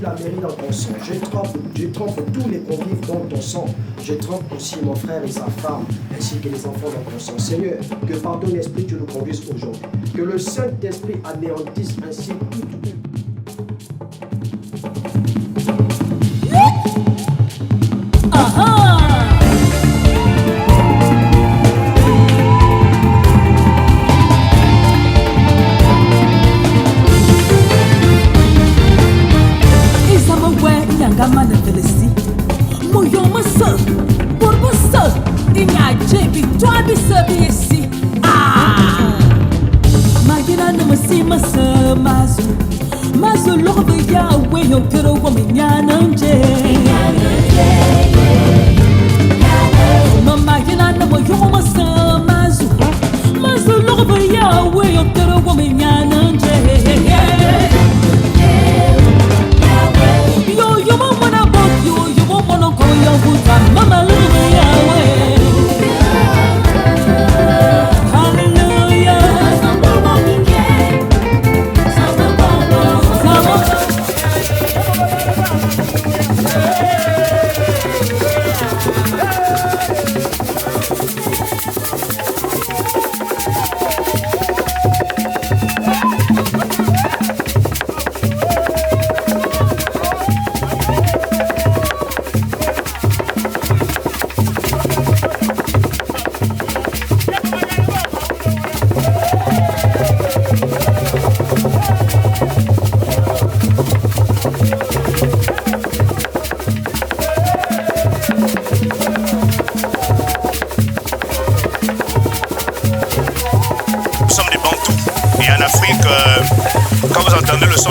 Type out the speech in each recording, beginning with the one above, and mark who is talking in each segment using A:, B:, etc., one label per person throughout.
A: la mairie dans ton sang. Je trempe tous les convives dans ton sang. Je trempe aussi mon frère et sa femme, ainsi que les enfants dans ton sang. Seigneur, que par ton esprit tu nous conduises aujourd'hui. Que le Saint-Esprit anéantisse ainsi toute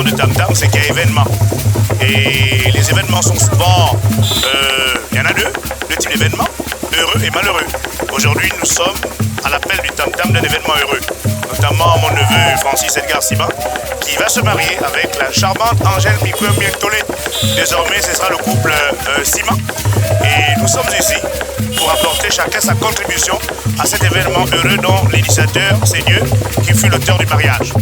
B: de tam-tam, c'est qu'il y a événement. Et les événements sont souvent, il y en a deux types d'événements, heureux et malheureux. Aujourd'hui, nous sommes à l'appel du tam-tam d'un événement heureux, notamment mon neveu Francis Edgar Siba, qui va se marier avec la charmante Angèle Mikwem-Mientolé. Désormais, ce sera le couple Sima. Et nous sommes ici pour apporter chacun sa contribution à cet événement heureux dont l'initiateur, c'est Dieu, qui fut l'auteur du mariage.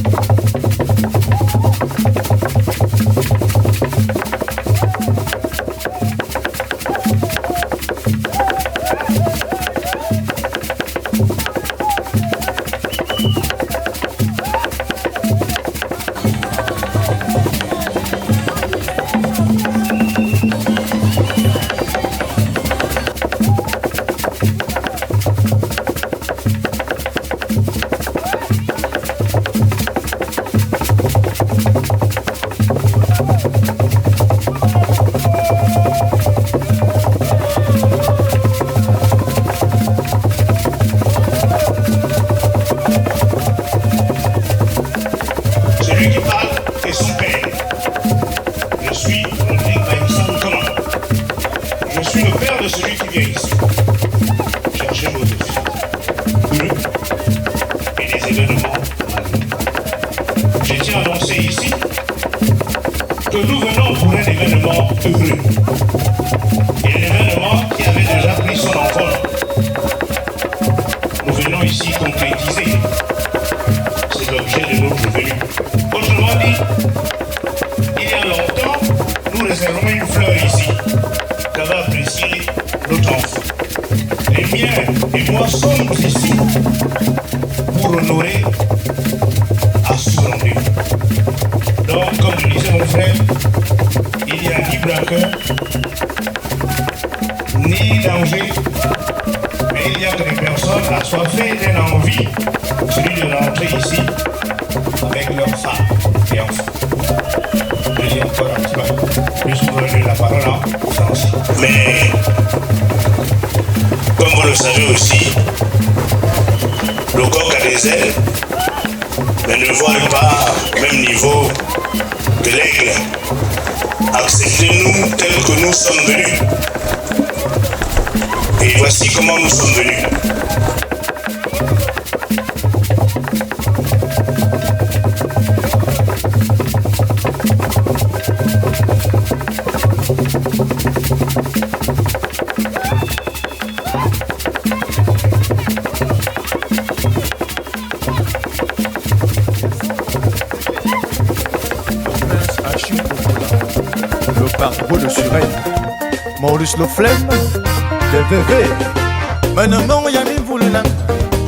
B: Mais, comme vous le savez aussi, le coq a des ailes, mais ne vole pas au même niveau que l'aigle. Acceptez-nous tels que nous sommes venus. Et voici comment nous sommes venus.
C: plus le flemme de bébé. Maintenant, mon yami voulait la.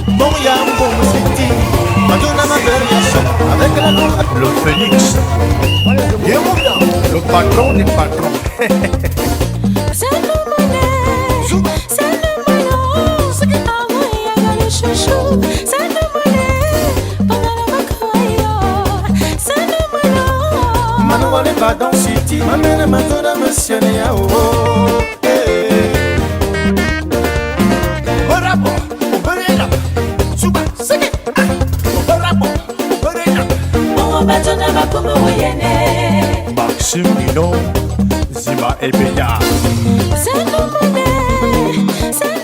C: Mon yam pour me sentir. Madonna ma belle, avec la noix. Le phénix. Et mon bien, le patron des patrons.
D: C'est le monnaie, c'est le malheur. C'est que ah ouais, y'a gagné chouchou. C'est le monnaie, pendant la vacaille. C'est le malheur.
C: Mano n'est pas dans City. Ma mère m'a donné monsieur Nia. Oh, Bravo, Oberena. Suba, c'est bravo, Oberena.
D: On va te donner ma pomme moyenne.
C: Maxime Mino, Zima et Béa.
D: C'est le monnaie, c'est le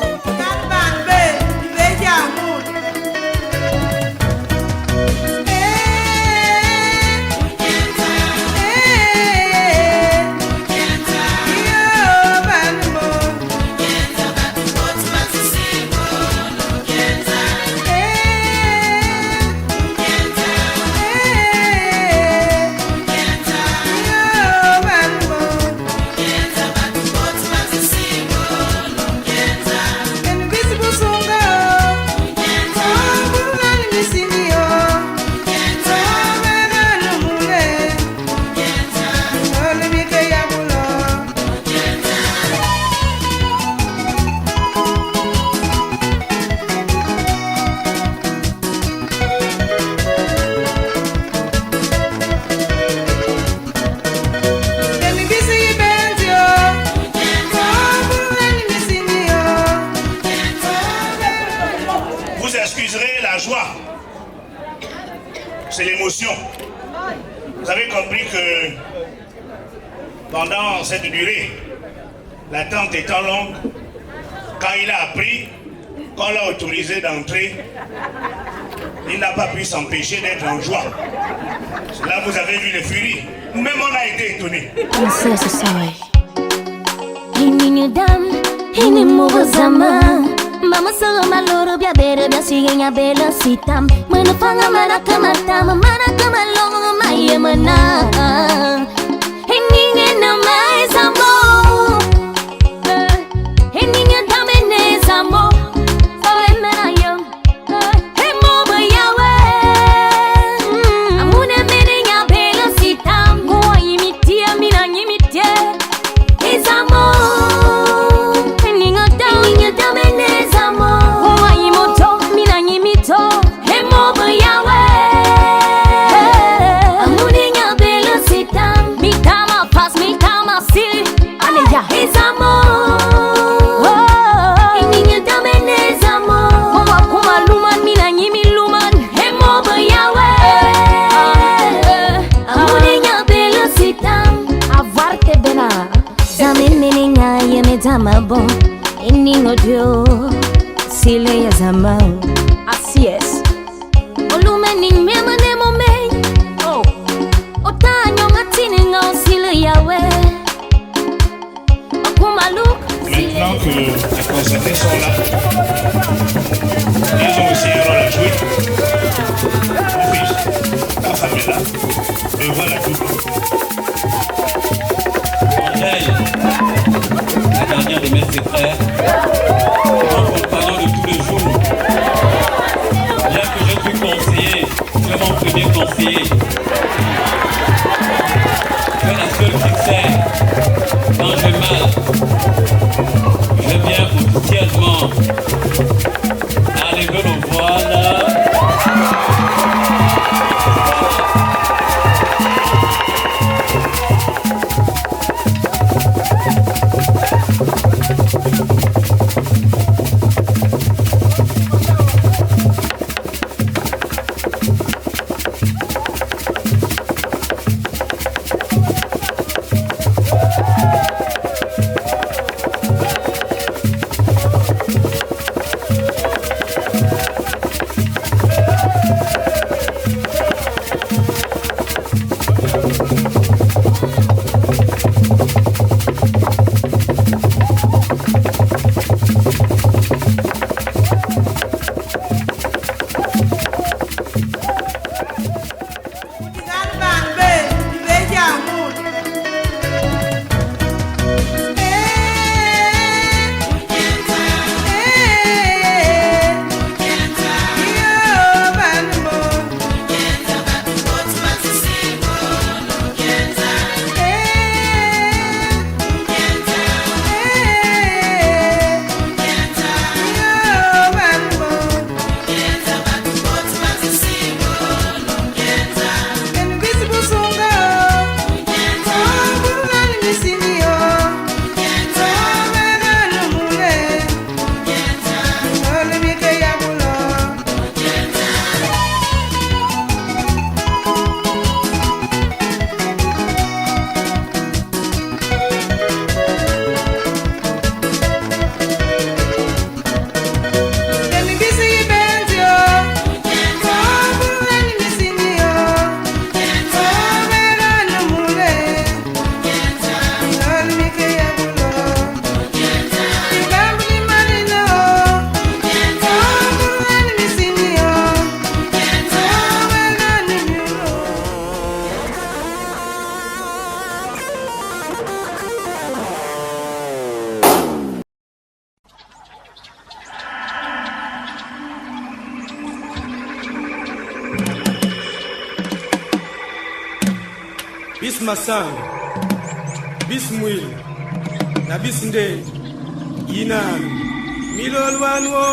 B: c'est l'émotion. Vous avez compris que pendant cette durée, l'attente étant longue, quand il a appris, quand on l'a autorisé d'entrer, il n'a pas pu s'empêcher d'être en joie. Là, vous avez vu les furies. Même on a été étonnés.
D: I'm so sorry. Ini dam, ini muvazama. Mama solo maloro bia bere bia sigenya bela sitam. Mana fanga mana kamatam, mana kamalongo maye mana. Ini na mai zambo, ini dam ne zambo. Ole mena yo, mo bayawe. Amune menya bela sitam, go imitia mina imitia. Izamo, ini dam ne zambo. Bon, iningo dio sile ya zamao. Así es. Olume ning mema nemo me. Oh, otanyo ngatini ngo sile yawe. Okumaluk.
B: Maintenant que les concertés sont là, ils ont aussi un rôle à jouer. Mon fils, ta femme est là. Et voilà tout.
E: La dernière de mes frères, mon compagnon de tous les jours. Bien que je suis conseiller, c'est mon premier conseiller. Tu es la seule qui sait quand j'ai mal. Je viens officiellement à lever nos voix
F: bis masang, bis mouil, na bis nde, yinan, milolwanwo.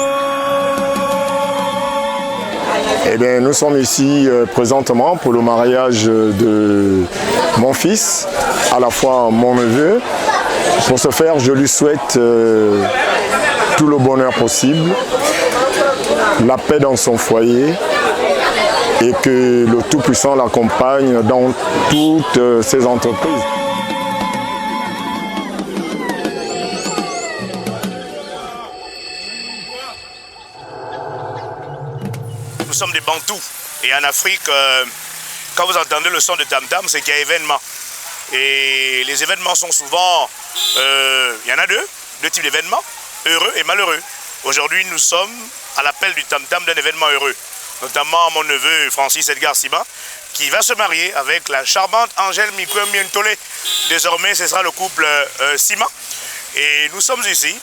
G: Eh bien, nous sommes ici présentement pour le mariage de mon fils, à la fois mon neveu. Pour ce faire, je lui souhaite tout le bonheur possible, la paix dans son foyer et que le Tout-Puissant l'accompagne dans toutes ses entreprises.
B: Nous sommes des Bantous et en Afrique, quand vous entendez le son de tam-tam, c'est qu'il y a événement. Et les événements sont souvent, il y en a deux types d'événements, heureux et malheureux. Aujourd'hui, nous sommes à l'appel du tam-tam d'un événement heureux, notamment mon neveu Francis Edgar Sima, qui va se marier avec la charmante Angèle Mikwem-Mientole. Désormais, ce sera le couple Sima. Et nous sommes ici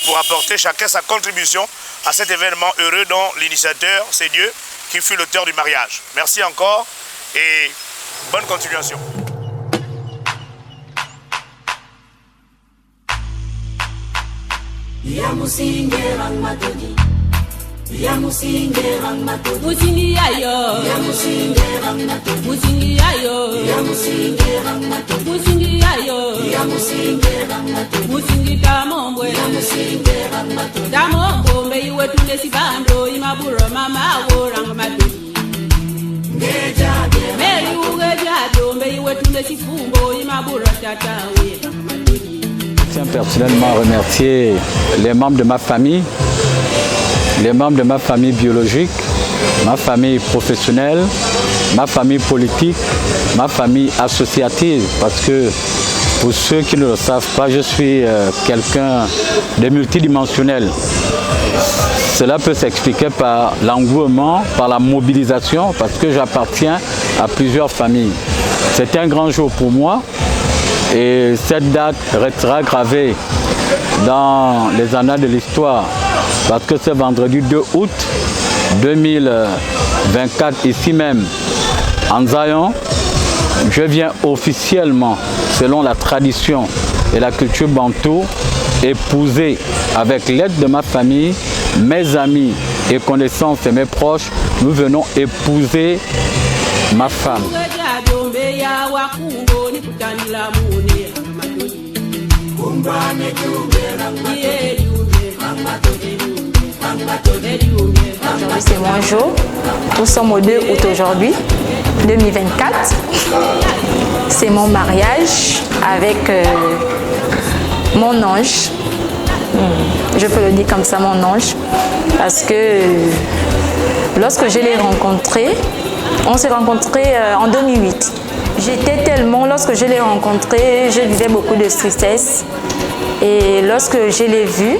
B: pour apporter chacun sa contribution à cet événement heureux dont l'initiateur, c'est Dieu, qui fut l'auteur du mariage. Merci encore et bonne continuation.
H: Yamusingerang matodi, yamusingerang matodi,
I: musingi ayo,
H: yamusingerang matodi,
I: musingi ayo,
H: yamusingerang matodi,
I: musingi ayo,
H: yamusingerang matodi,
I: musingi tamombwe,
H: yamusingerang matodi,
I: tamombwe iwe tule sibando imaburo mama worang matodi,
H: ngejabe,
I: meri ugejabe ombe iwe tule sifumbo imaburo tatawe matodi.
J: Je tiens personnellement à remercier les membres de ma famille, les membres de ma famille biologique, ma famille professionnelle, ma famille politique, ma famille associative, parce que pour ceux qui ne le savent pas, je suis quelqu'un de multidimensionnel. Cela peut s'expliquer par l'engouement, par la mobilisation, parce que j'appartiens à plusieurs familles. C'est un grand jour pour moi. Et cette date restera gravée dans les annales de l'histoire parce que ce vendredi 2 août 2024, ici même en Zion, je viens officiellement, selon la tradition et la culture bantou, épouser avec l'aide de ma famille, mes amis et connaissances et mes proches, nous venons épouser ma femme.
K: Aujourd'hui c'est mon jour, nous sommes au 2 août aujourd'hui, 2024. C'est mon mariage avec mon ange. Je peux le dire comme ça, mon ange, parce que lorsque je l'ai rencontré, on s'est rencontrés en 2008. J'étais tellement, lorsque je l'ai rencontré, je vivais beaucoup de tristesse. Et lorsque je l'ai vu,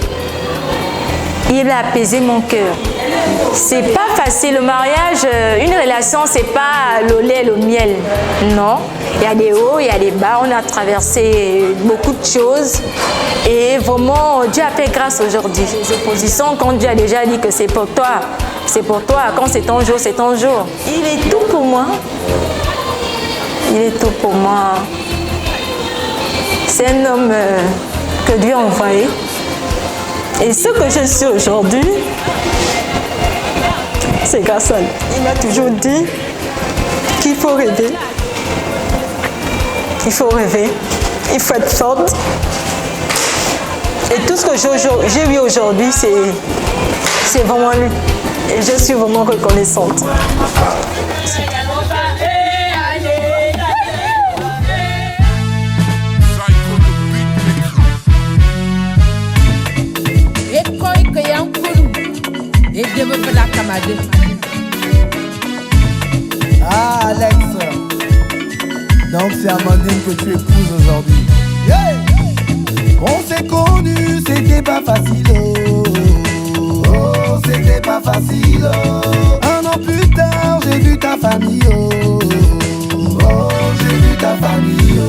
K: il a apaisé mon cœur. C'est pas facile, le mariage, une relation, c'est pas le lait, le miel. Non, il y a des hauts, il y a des bas, on a traversé beaucoup de choses. Et vraiment, Dieu a fait grâce aujourd'hui. Les oppositions, quand Dieu a déjà dit que c'est pour toi, quand c'est ton jour, c'est ton jour. Il est tout pour moi. Il est tout pour moi. C'est un homme que Dieu a envoyé. Et ce que je suis aujourd'hui, c'est grâce à lui. Il m'a toujours dit qu'il faut rêver. Il faut rêver. Il faut être forte. Et tout ce que j'ai vu aujourd'hui, c'est vraiment lui. Et je suis vraiment reconnaissante.
C: Ah Alex, donc c'est Amandine que tu épouses aujourd'hui. Yeah. On s'est connus, c'était pas facile. Oh, c'était pas facile. Un an plus tard, j'ai vu ta famille. Oh, j'ai vu ta famille.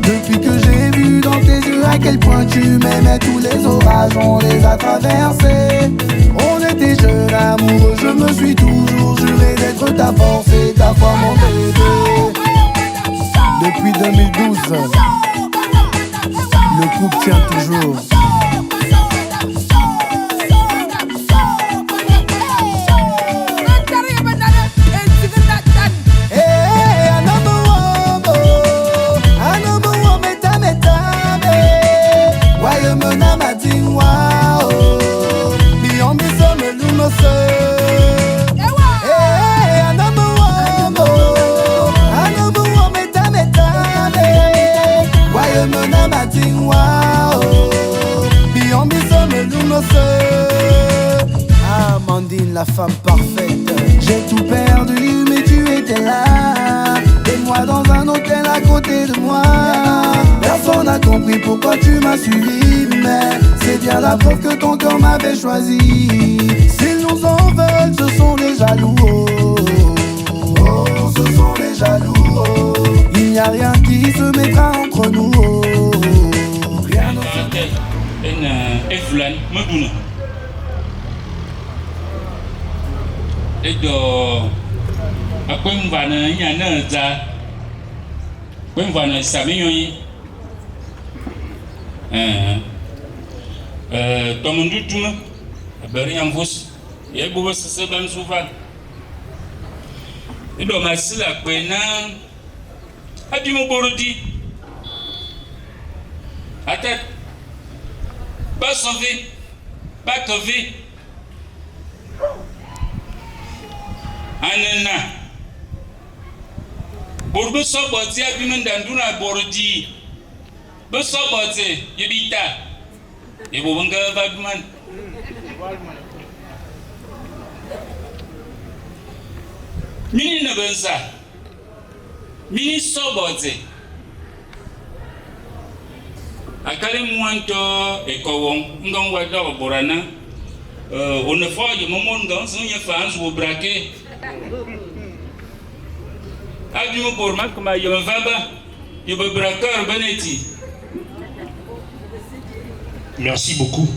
C: Depuis que j'ai vu dans tes yeux à quel point tu m'aimais, tous les orages on les a traversés. On était jeunes amoureux, je me suis toujours juré d'être ta force et ta foi mon bébé.
L: depuis 2012. Le couple tient toujours. Amandine, la femme parfaite. J'ai tout perdu, mais tu étais là. Et moi dans un hôtel à côté de moi. Personne n'a compris pourquoi tu m'as suivi, mais c'est bien la preuve que ton cœur m'avait choisi. S'ils nous en veulent, ce sont les jaloux. Oh, ce sont les jaloux. Il n'y a rien qui se mettra entre nous. Rien ne se
E: Edo akwemvana nyana za kwemvana saminyoyi tomundutuma abari yamvus yebo sese ban sufa Edo masila kwena adimu borodi atet pas sauvé pas sauvé Anena Borbe soboti abimendanduna borodi Be soboti yebita Yebo banga vadman Mini nebensa Mini soboti Akale mwanto ekowon ngon wada borana on ne fois il moment dans son enfance au braquet Adieu pour moi comme il me va bas il me braqueur Benetti.
B: Merci beaucoup.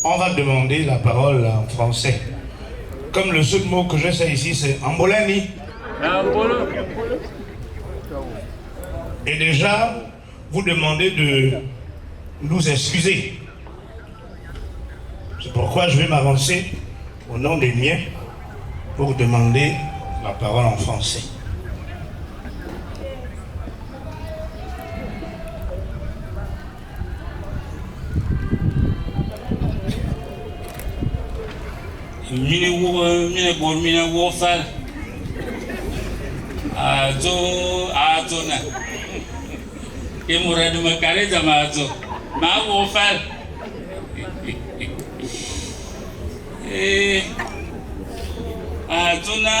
B: On va demander la parole en français. Comme le seul mot que je sais ici c'est Ambolani. Et déjà vous demandez de nous excuser. C'est pourquoi je vais m'avancer au nom des miens pour demander la parole en français.
E: Mine wofal azona Kemuradu makare jamazo ma wofal azona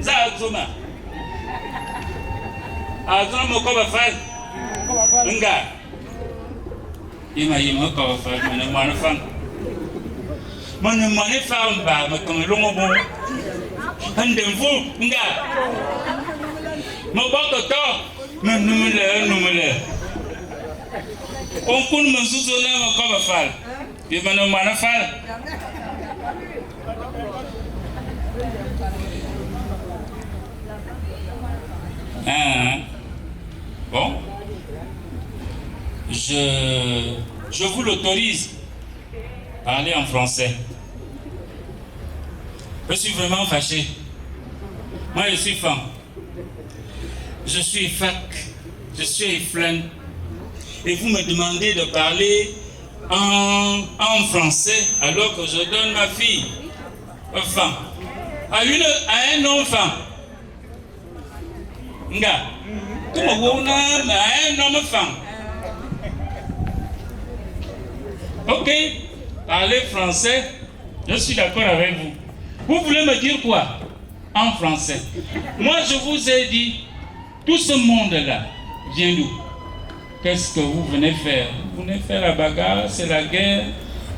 E: zazuma azona mokoba fal nga ima ko fal mana fan Mane femme ba me comme longo bon andem fu nga mo boko to me numele on kun me zuzo na mo ko ba fal ye mana fal bon je vous l'autorise parler en français. Je suis vraiment fâché. Moi, je suis fan. Je suis fac. Je suis flan. Et vous me demandez de parler en français alors que je donne ma fille enfin à un enfant. Nga. Comment à un homme femme. Ok. Parler français, je suis d'accord avec vous. Vous voulez me dire quoi en français? Moi, je vous ai dit, tout ce monde-là vient d'où? Qu'est-ce que vous venez faire? Vous venez faire la bagarre, c'est la guerre.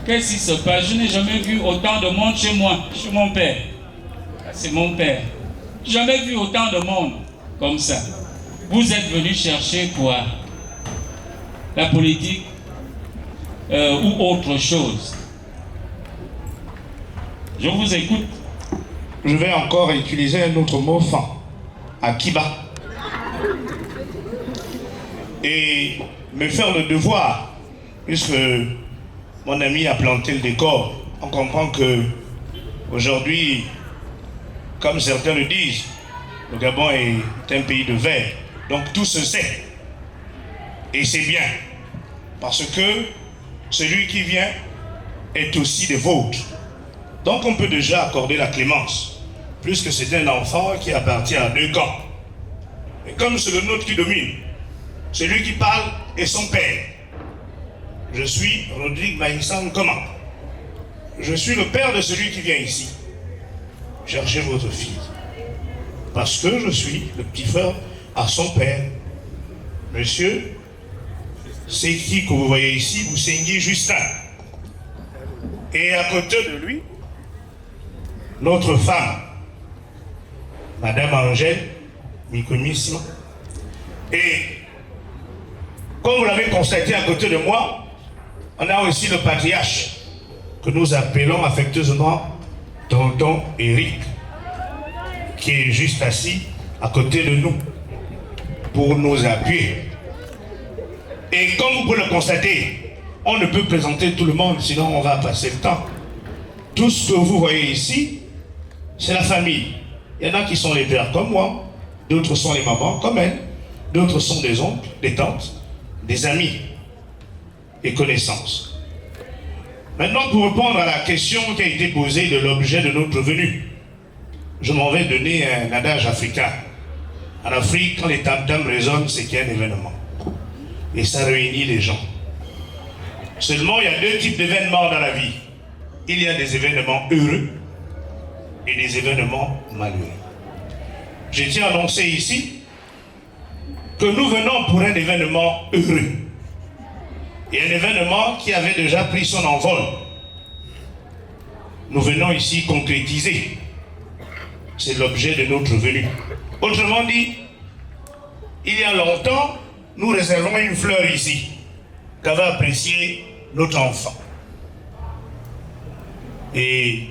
E: Qu'est-ce qui se passe? Je n'ai jamais vu autant de monde chez moi, chez mon père. C'est mon père. Jamais vu autant de monde comme ça. Vous êtes venu chercher quoi? La politique ou autre chose? Je vous écoute.
B: je vais encore utiliser un autre mot fan, Akiba. Et me faire le devoir, puisque mon ami a planté le décor. On comprend que aujourd'hui, comme certains le disent, le Gabon est un pays de verre. Donc tout se sait. Et c'est bien. Parce que celui qui vient est aussi des vôtres. Donc on peut déjà accorder la clémence, puisque c'est un enfant qui appartient à deux camps. Et comme c'est le nôtre qui domine, celui qui parle est son père. Je suis Rodrigue Maïssan Koma. Je suis le père de celui qui vient ici. Cherchez votre fille. Parce que je suis le petit frère à son père. Monsieur, c'est qui que vous voyez ici, Boussengui Justin. Et à côté de lui, notre femme, Madame Angèle Mikumissima. Et comme vous l'avez constaté à côté de moi, on a aussi le patriarche que nous appelons affectueusement Tonton Eric, qui est juste assis à côté de nous pour nous appuyer. Et comme vous pouvez le constater, on ne peut présenter tout le monde, sinon on va passer le temps. Tout ce que vous voyez ici, c'est la famille. Il y en a qui sont les pères comme moi, d'autres sont les mamans comme elle, d'autres sont des oncles, des tantes, des amis et connaissances. Maintenant, pour répondre à la question qui a été posée de l'objet de notre venue, je m'en vais donner un adage africain. En Afrique, quand les tam-tams résonnent, c'est qu'il y a un événement. Et ça réunit les gens. Seulement, il y a deux types d'événements dans la vie. Il y a des événements heureux et des événements malheureux. Je tiens à annoncer ici que nous venons pour un événement heureux. Et un événement qui avait déjà pris son envol. Nous venons ici concrétiser. C'est l'objet de notre venue. Autrement dit, il y a longtemps, nous réservons une fleur ici, qu'avait apprécié notre enfant. Et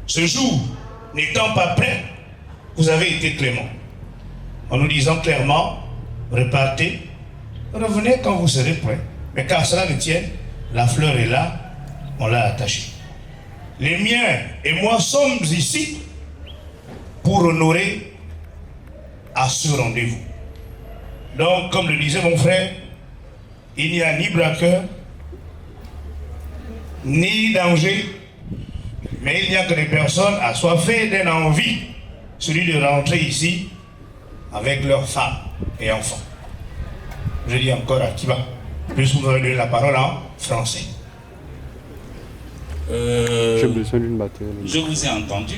B: ce jour, n'étant pas prêt, vous avez été clément. En nous disant clairement, repartez, revenez quand vous serez prêts. Mais car cela ne tienne, la fleur est là, on l'a attachée. Les miens et moi sommes ici pour honorer à ce rendez-vous. Donc, comme le disait mon frère, il n'y a ni braqueur, ni danger, mais il n'y a que des personnes assoiffées d'une envie, celui de rentrer ici avec leurs femmes et enfants. Je dis encore à Kiba, puisque vous m'avez donné la parole en français.
M: J'ai besoin d'une batterie.
E: Je vous ai entendu.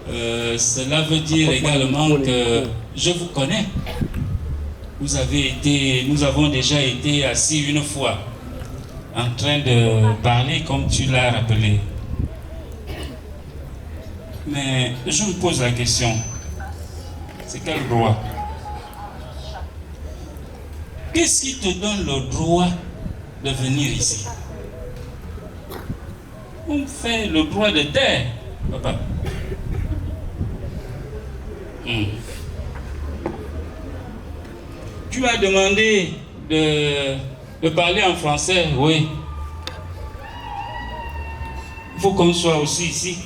E: Cela veut dire également que je vous connais. Nous avons déjà été assis une fois en train de parler comme tu l'as rappelé. Mais je me pose la question, c'est quel droit? Qu'est-ce qui te donne le droit de venir ici? On fait le droit de terre, papa. Tu m'as demandé de parler en français, oui. Il faut qu'on soit aussi ici.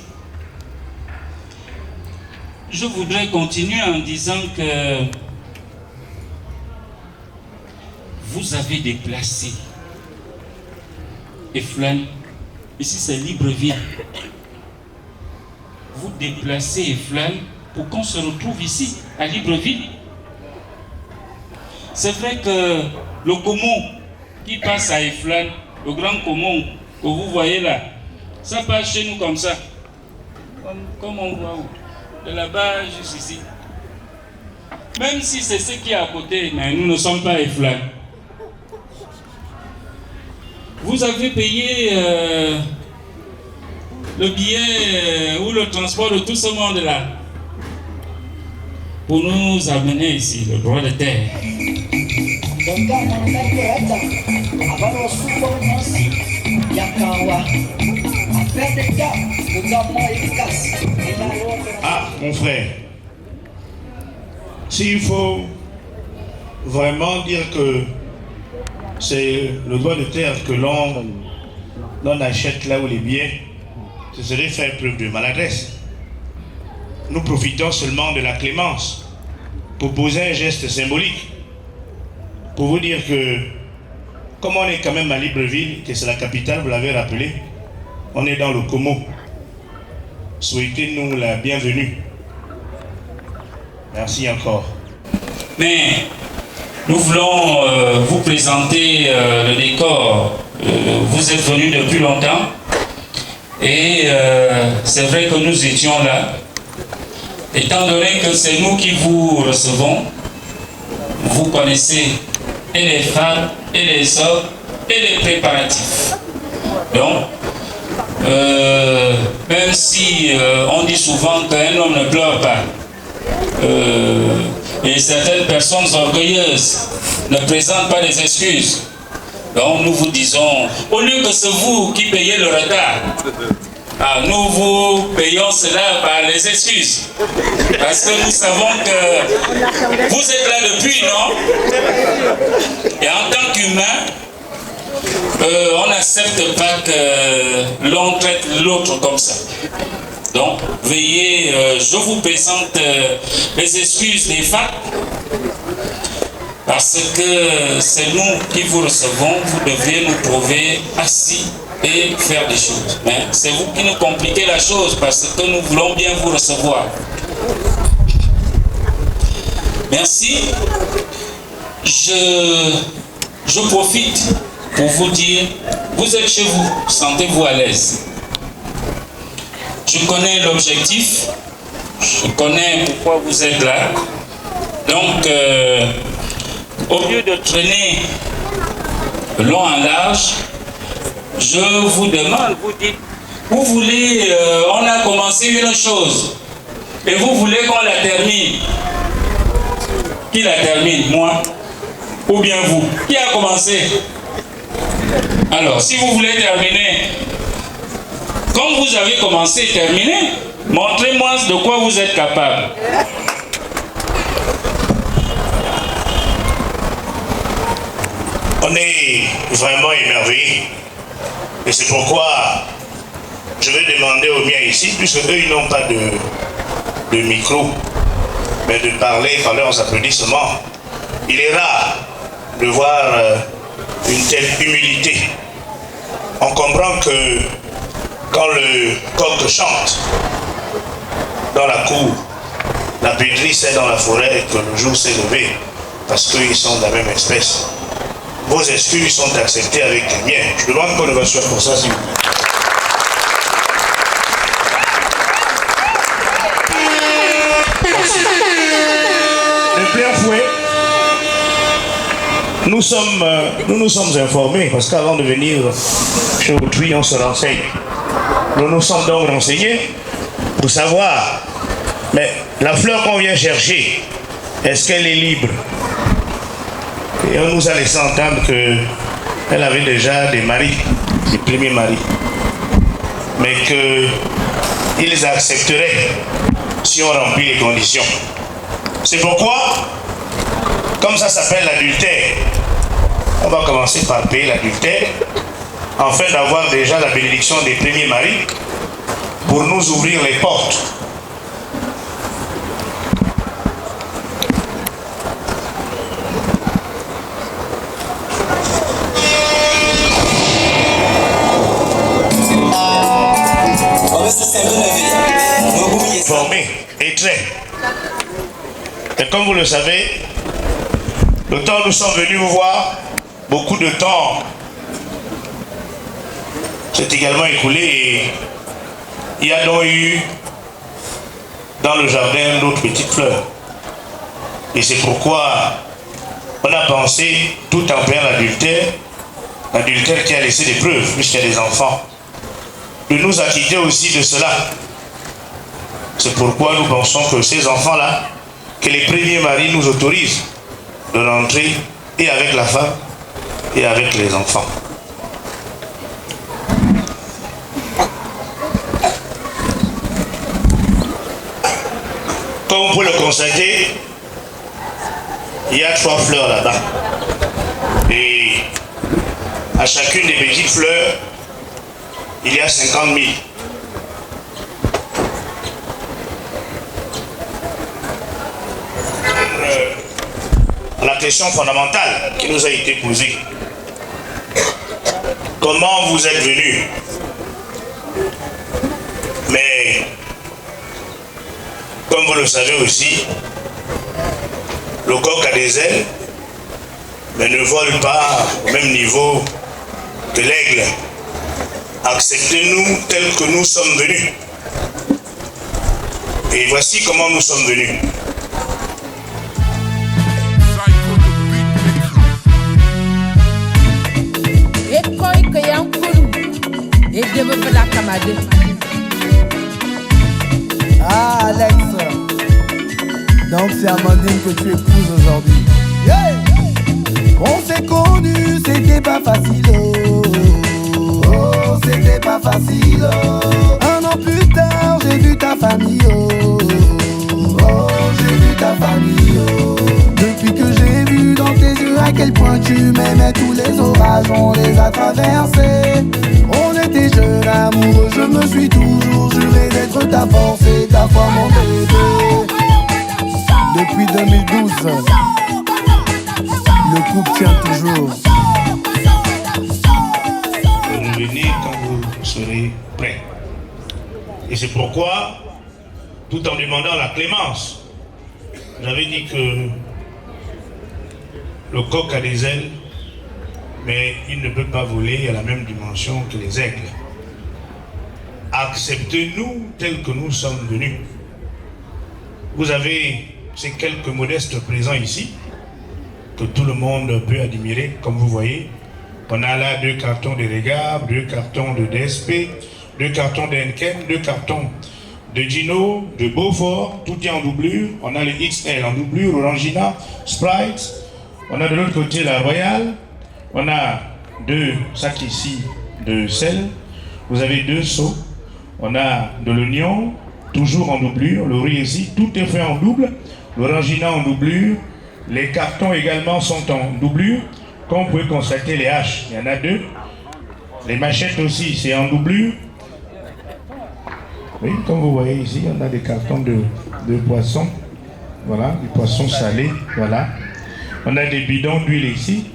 E: Je voudrais continuer en disant que vous avez déplacé Eflane. Ici c'est Libreville. Vous déplacez Eflane pour qu'on se retrouve ici à Libreville. C'est vrai que le Comon qui passe à Eflane, le grand Comon que vous voyez là, ça passe chez nous comme ça. Comme on voit où? De là-bas jusqu'ici. Même si c'est ce qui est à côté, mais nous ne sommes pas à Eflane. Vous avez payé le billet ou le transport de tout ce monde-là pour nous amener ici, le droit de terre.
B: Ah, mon frère, s'il faut vraiment dire que c'est le droit de terre que l'on achète là où les biens, ce serait faire preuve de maladresse. Nous profitons seulement de la clémence pour poser un geste symbolique, pour vous dire que, comme on est quand même à Libreville, que c'est la capitale, vous l'avez rappelé, on est dans le Como. Souhaitez-nous la bienvenue. Merci encore.
E: Mais nous voulons vous présenter le décor. Vous êtes venus depuis longtemps et c'est vrai que nous étions là. Étant donné que c'est nous qui vous recevons, vous connaissez et les femmes, et les hommes, et les préparatifs. Donc, même si on dit souvent qu'un homme ne pleure pas, et certaines personnes orgueilleuses ne présentent pas des excuses, donc nous vous disons, au lieu que c'est vous qui payez le retard, nous vous payons cela par les excuses. Parce que nous savons que vous êtes là depuis, non? Et en tant qu'humain, on n'accepte pas que l'on traite l'autre comme ça. Donc, veuillez, je vous présente les excuses des femmes. Parce que c'est nous qui vous recevons, vous deviez nous trouver assis et faire des choses. Mais c'est vous qui nous compliquez la chose parce que nous voulons bien vous recevoir. Merci. Je profite pour vous dire, vous êtes chez vous, sentez-vous à l'aise. Je connais l'objectif, je connais pourquoi vous êtes là. Donc, au lieu de traîner long en large, je vous demande, vous dites, vous voulez, on a commencé une chose, et vous voulez qu'on la termine. Qui la termine? Moi? Ou bien vous? Qui a commencé? Alors, si vous voulez terminer, comme vous avez commencé, terminez. Montrez-moi de quoi vous êtes capable.
B: On est vraiment émerveillés. Et c'est pourquoi je vais demander aux miens ici, puisque eux ils n'ont pas de micro, mais de parler pendant les applaudissements. Il est rare de voir une telle humilité. On comprend que quand le coq chante dans la cour, la pétrie est dans la forêt et que le jour s'est levé, parce qu'ils sont de la même espèce. Vos excuses sont acceptées avec les miens. Je demande qu'on ne va pour ça, s'il vous plaît. Merci. De plein fouet, nous nous sommes informés, parce qu'avant de venir chez autrui, on se renseigne. Nous nous sommes donc renseignés pour savoir, mais la fleur qu'on vient chercher, est-ce qu'elle est libre? Et on nous a laissé entendre qu'elle avait déjà des maris, des premiers maris. Mais qu'ils accepteraient si on remplit les conditions. C'est pourquoi, comme ça s'appelle l'adultère, on va commencer par payer l'adultère, afin d'avoir déjà la bénédiction des premiers maris, pour nous ouvrir les portes. Formé et trait. Et comme vous le savez, le temps où nous sommes venus vous voir, beaucoup de temps s'est également écoulé et il y a donc eu dans le jardin d'autres petites fleurs. Et c'est pourquoi on a pensé, tout en payant l'adultère qui a laissé des preuves, puisqu'il y a des enfants, de nous acquitter aussi de cela. C'est pourquoi nous pensons que ces enfants-là, que les premiers maris nous autorisent de rentrer et avec la femme et avec les enfants. Comme vous pouvez le constater, il y a 3 fleurs là-bas. Et à chacune des petites fleurs, il y a 50 000. La question fondamentale qui nous a été posée. Comment vous êtes venus? Mais, comme vous le savez aussi, le coq a des ailes, mais ne vole pas au même niveau que l'aigle. Acceptez-nous tels que nous sommes venus. Et voici comment nous sommes venus.
L: Ah Alex, donc c'est Amandine que tu épouses aujourd'hui. Yeah. On s'est connus, c'était pas facile. Oh, c'était pas facile. Un an plus tard, j'ai vu ta famille. Oh, j'ai vu ta famille. Depuis que j'ai vu dans tes yeux à quel point tu m'aimais, tous les orages on les a traversés. On était jeunes amoureux, je me suis toujours juré d'être ta force et ta foi mon bébé. Depuis 2012, le couple tient toujours.
B: Revenez quand vous serez prêts. Et c'est pourquoi, tout en demandant la clémence, j'avais dit que le coq a des ailes, mais il ne peut pas voler à la même dimension que les aigles. Acceptez-nous tels que nous sommes venus. Vous avez ces quelques modestes présents ici, que tout le monde peut admirer, comme vous voyez. On a là 2 cartons de Regard, 2 cartons de DSP, 2 cartons d'Henken, 2 cartons de Gino, de Beaufort, tout est en doublure. On a le XL en doublure, Orangina, Sprite. On a de l'autre côté la Royale. On a 2 sacs ici de sel. Vous avez 2 seaux. On a de l'oignon, toujours en doublure. Le riz ici, tout est fait en double. L'Orangina en doublure. Les cartons également sont en doublure. Comme vous pouvez constater, les haches, il y en a 2. Les machettes aussi, c'est en doublure. Oui, comme vous voyez ici, on a des cartons de poissons. Voilà, du poisson salé. Voilà. On a des bidons d'huile ici.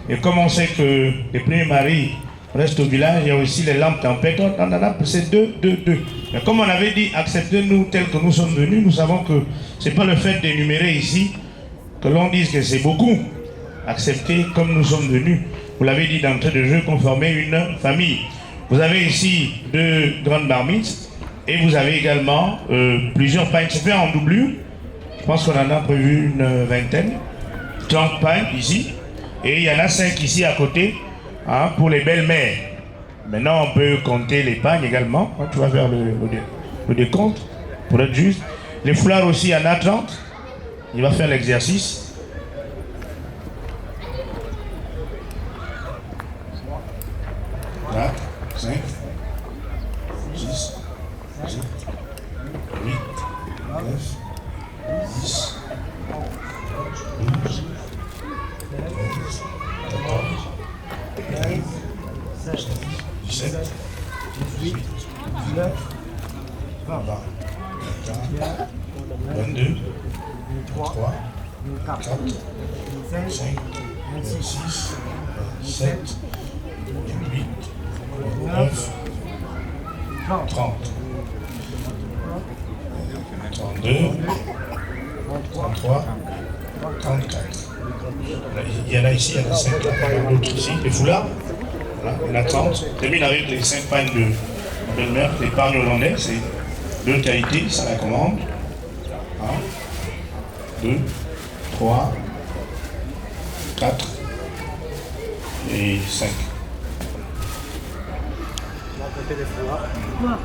B: Et comme on sait que les premiers maris restent au village, il y a aussi les lampes tempêtes. On en a, c'est 2. Mais comme on avait dit, acceptez-nous tels que nous sommes venus, nous savons que ce n'est pas le fait d'énumérer ici que l'on dise que c'est beaucoup. Acceptez comme nous sommes venus. Vous l'avez dit d'entrée de jeu, conformer une famille. Vous avez ici 2 grandes marmites et vous avez également plusieurs pains. C'est fait en doublure. Je pense qu'on en a prévu une vingtaine. 30 pains ici. Et il y en a 5 ici à côté pour les belles-mères. Maintenant, on peut compter les pagnes également. Tu vas faire le décompte pour être juste. Les foulards aussi, il y en a 30. Il va faire l'exercice. 4, 5, 6, 7, 8, 9, 10, 12, 13, 17, 18, 19, 20, 22, 23, 24, 25, 26, 27, 28, 29, 30, 32, 33, 34. Il y en a ici, il y en a 5, d'autres ici, les foulards. Voilà, il y en a 30. Termine avec les 5 pains de belle-mère, l'épargne hollandais, c'est 2 qualités, ça la commande. 1, 2, 3, 4 et 5. Voilà.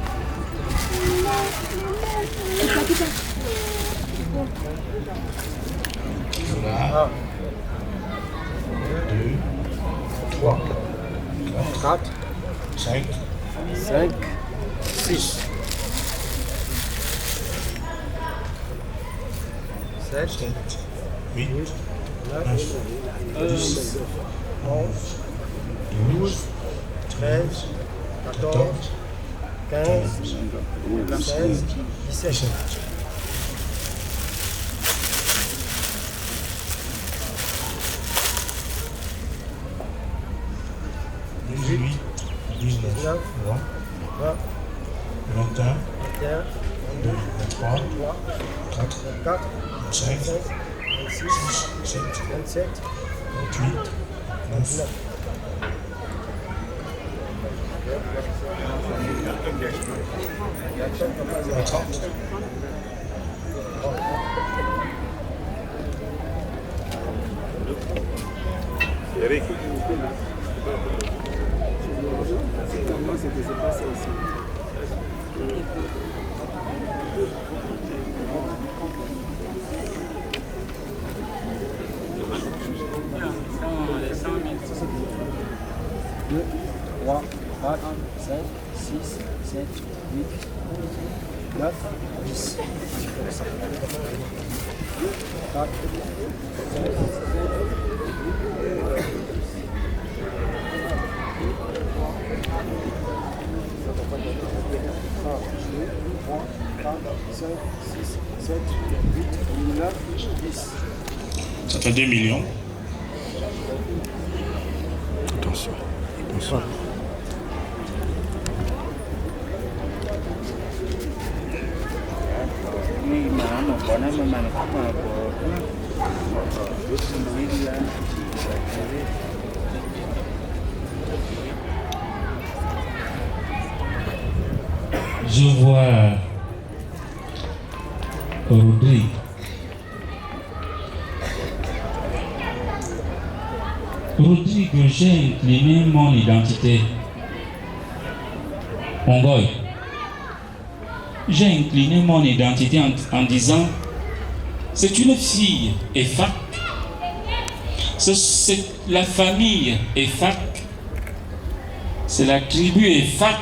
B: 2, 3, 4, 5, 6.
F: 7, 8, 9, 10, 11, 12, 13, 14, 15, 16, 17. Dix-huit, 19, 20, 21, 22, 23, 24, 25, 26, 27, 28, 29.
M: Eric.
N: Deux, 3, 4, 5, 6, 7, 8, 9, 10. 4, 5, 6, 7, 8, 9, 10.
B: Ça fait 2 millions.
M: Attention. Attention.
E: Je vois Rodrigue. Rodrigue, j'ai incliné mon identité. Ongoy. J'ai incliné mon identité en disant c'est une fille EFAC. C'est la famille EFAC. C'est la tribu EFAC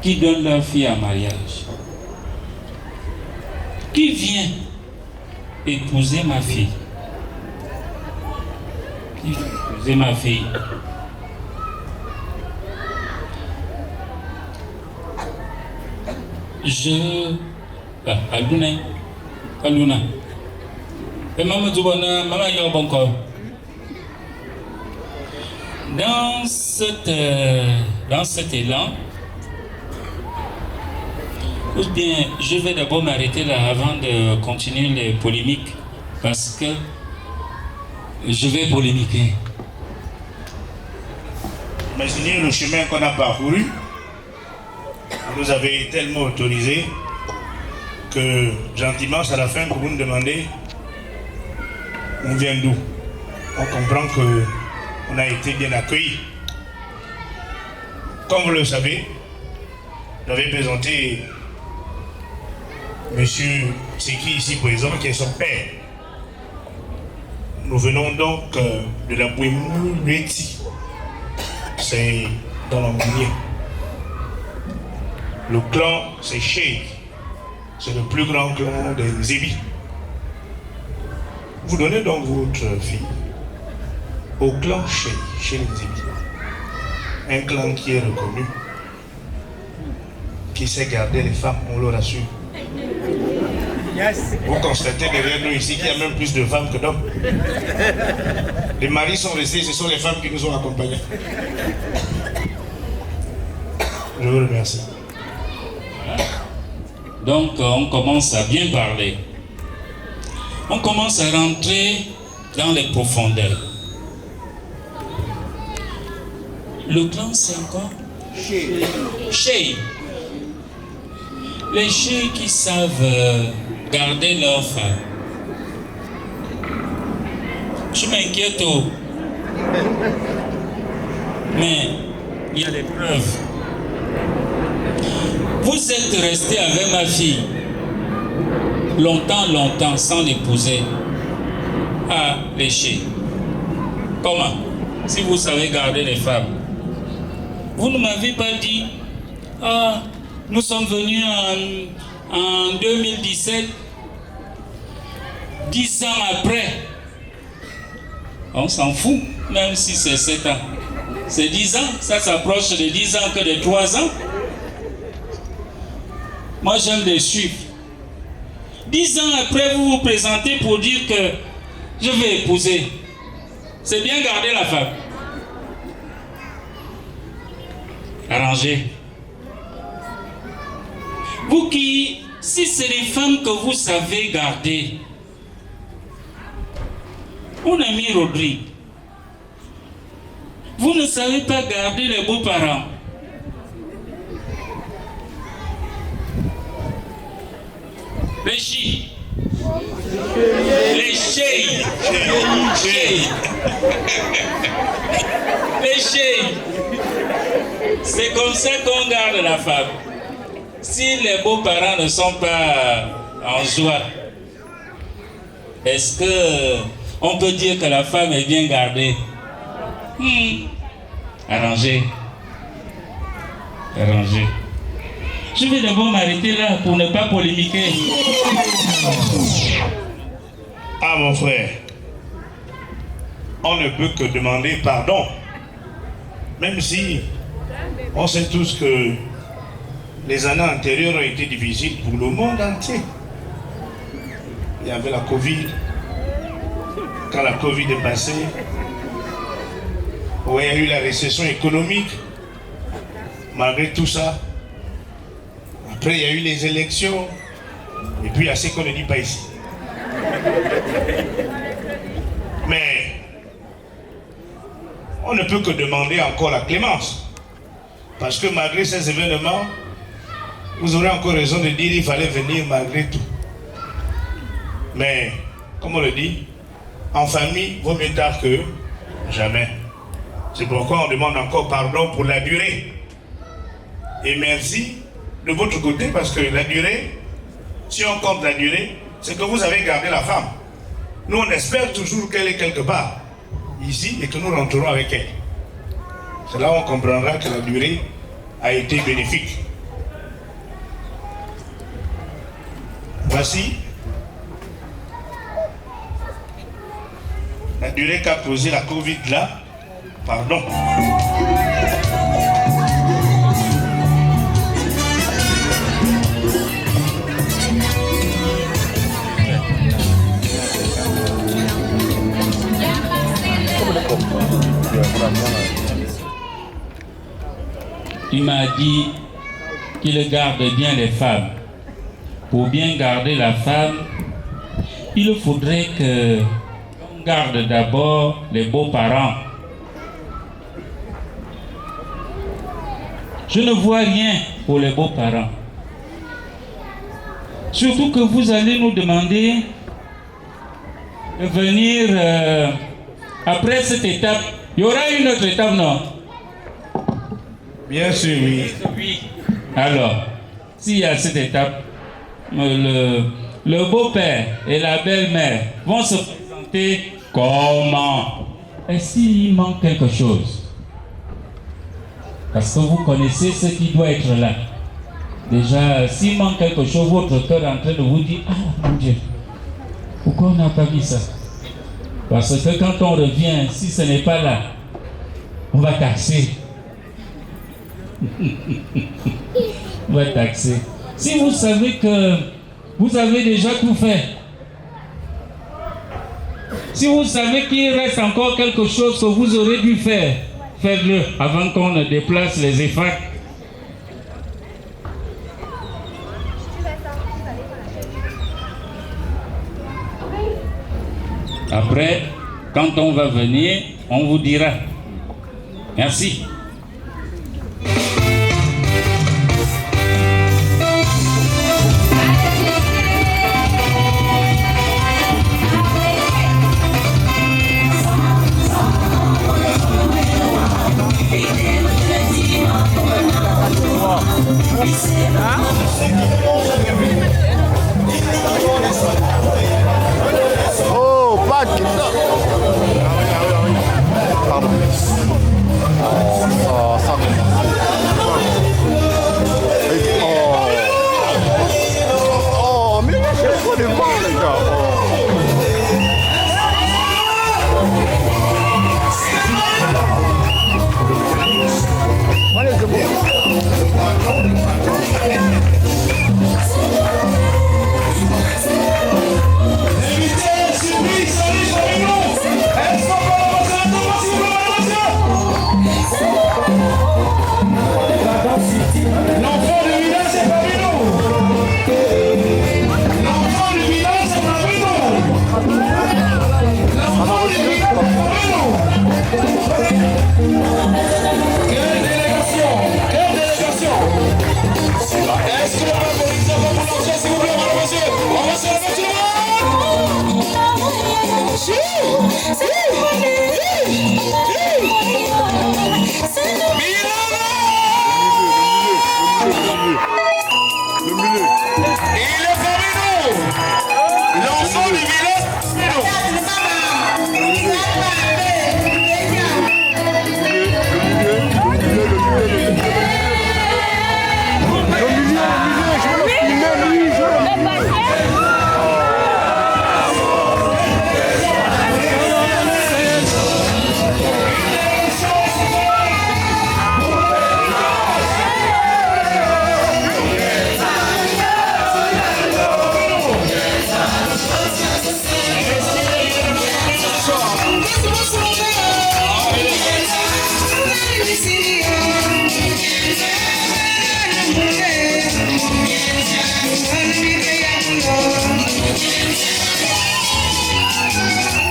E: qui donne leur fille en mariage. Qui vient épouser ma fille? Qui vient épouser ma fille? Aluna. Et maman Dubona, maman Yobonko. Dans cet élan, ou bien je vais d'abord m'arrêter là avant de continuer les polémiques, parce que je vais polémiquer.
B: Imaginez le chemin qu'on a parcouru. Vous nous avez tellement autorisé que gentiment, à la fin, pour vous nous demander on vient d'où. On comprend qu'on a été bien accueillis. Comme vous le savez, j'avais présenté Monsieur Seki ici présent, qui est son père. Nous venons donc de la Bouémouléti. C'est dans la Mounier. Le clan, c'est Cheikh. C'est le plus grand clan des Zébi. Vous donnez donc votre fille au clan Cheikh, chez les Zébi. Un clan qui est reconnu, qui sait garder les femmes, on le rassure.
F: Yes.
B: Vous constatez derrière nous ici qu'il y a même plus de femmes que d'hommes. Les maris sont restés, ce sont les femmes qui nous ont accompagnés. Je vous remercie.
E: Donc on commence à bien parler. On commence à rentrer dans les profondeurs. Le clan c'est encore Cheikh. Les Cheikh qui savent garder leurs femmes. Je m'inquiète. Mais il y a des preuves. Vous êtes resté avec ma fille longtemps sans l'épouser. Ah, les Cheikh. Comment? Si vous savez garder les femmes. Vous ne m'avez pas dit, ah, nous sommes venus en 2017, 10 ans après, on s'en fout, même si c'est 7 ans. C'est 10 ans, ça s'approche de 10 ans que de 3 ans. Moi j'aime les chiffres. 10 ans après, vous vous présentez pour dire que je vais épouser. C'est bien garder la femme. Arrangez. Vous qui, si c'est les femmes que vous savez garder, mon ami Rodrigue, vous ne savez pas garder les beaux-parents. Les chi. Les chéis. Les chéis. C'est comme ça qu'on garde la femme. Si les beaux-parents ne sont pas en joie, est-ce que on peut dire que la femme est bien gardée? Arrangez. Arrangez. Je vais d'abord m'arrêter là pour ne pas polémiquer.
B: Ah mon frère, on ne peut que demander pardon. Même si on sait tous que les années antérieures ont été difficiles pour le monde entier. Il y avait la Covid. Quand la Covid est passée, il y a eu la récession économique. Malgré tout ça, après il y a eu les élections. Et puis il y a ce qu'on ne dit pas ici. Mais on ne peut que demander encore la clémence. Parce que malgré ces événements, vous aurez encore raison de dire qu'il fallait venir malgré tout. Mais, comme on le dit, en famille, vaut mieux tard que jamais. C'est pourquoi on demande encore pardon pour la durée. Et merci de votre côté, parce que la durée, si on compte la durée, c'est que vous avez gardé la femme. Nous, on espère toujours qu'elle est quelque part, ici, et que nous rentrerons avec elle. C'est là où on comprendra que la durée a été bénéfique. Voici la durée qu'a causé la Covid là. Pardon.
E: Il m'a dit qu'il garde bien les femmes. Pour bien garder la femme, il faudrait qu'on garde d'abord les beaux-parents. Je ne vois rien pour les beaux-parents. Surtout que vous allez nous demander de venir après cette étape. Il y aura une autre étape, non?
B: Bien sûr, oui.
E: Oui. Alors, s'il y a cette étape, le beau-père et la belle-mère vont se présenter comment? Est-ce qu'il manque quelque chose? Parce que vous connaissez ce qui doit être là. Déjà, s'il manque quelque chose, votre cœur est en train de vous dire, ah mon Dieu, pourquoi on n'a pas mis ça? Parce que quand on revient, si ce n'est pas là, on va taxer. On va taxer. Si vous savez que vous avez déjà tout fait, si vous savez qu'il reste encore quelque chose que vous aurez dû faire, faites-le avant qu'on ne déplace les EFAC. Après, quand on va venir, on vous dira. Merci.
C: Oh, Pâques. Pardon.
O: Est-ce que le peuple politique va vous lancer, s'il vous plaît, madame, monsieur? On va se lever tout le monde. Il est parmi nous. L'enfant du village.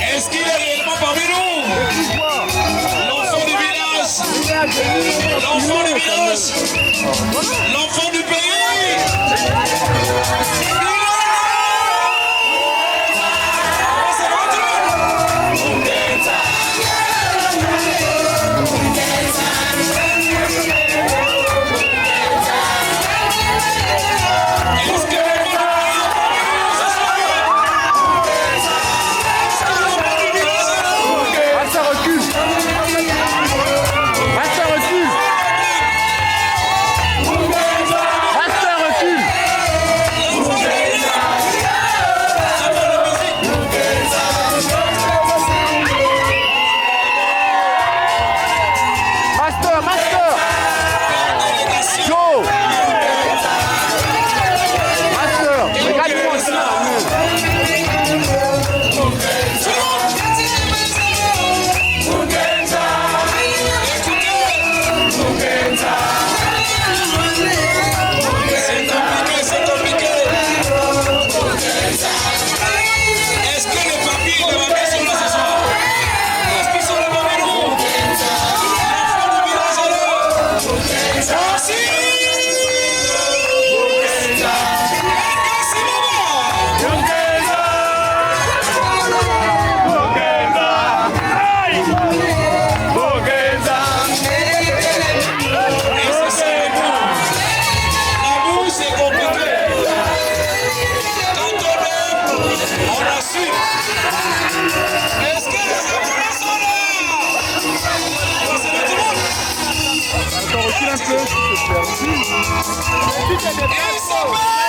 O: Est-ce qu'il est réellement parmi nous? L'enfant du village, l'enfant du village, l'enfant du pays.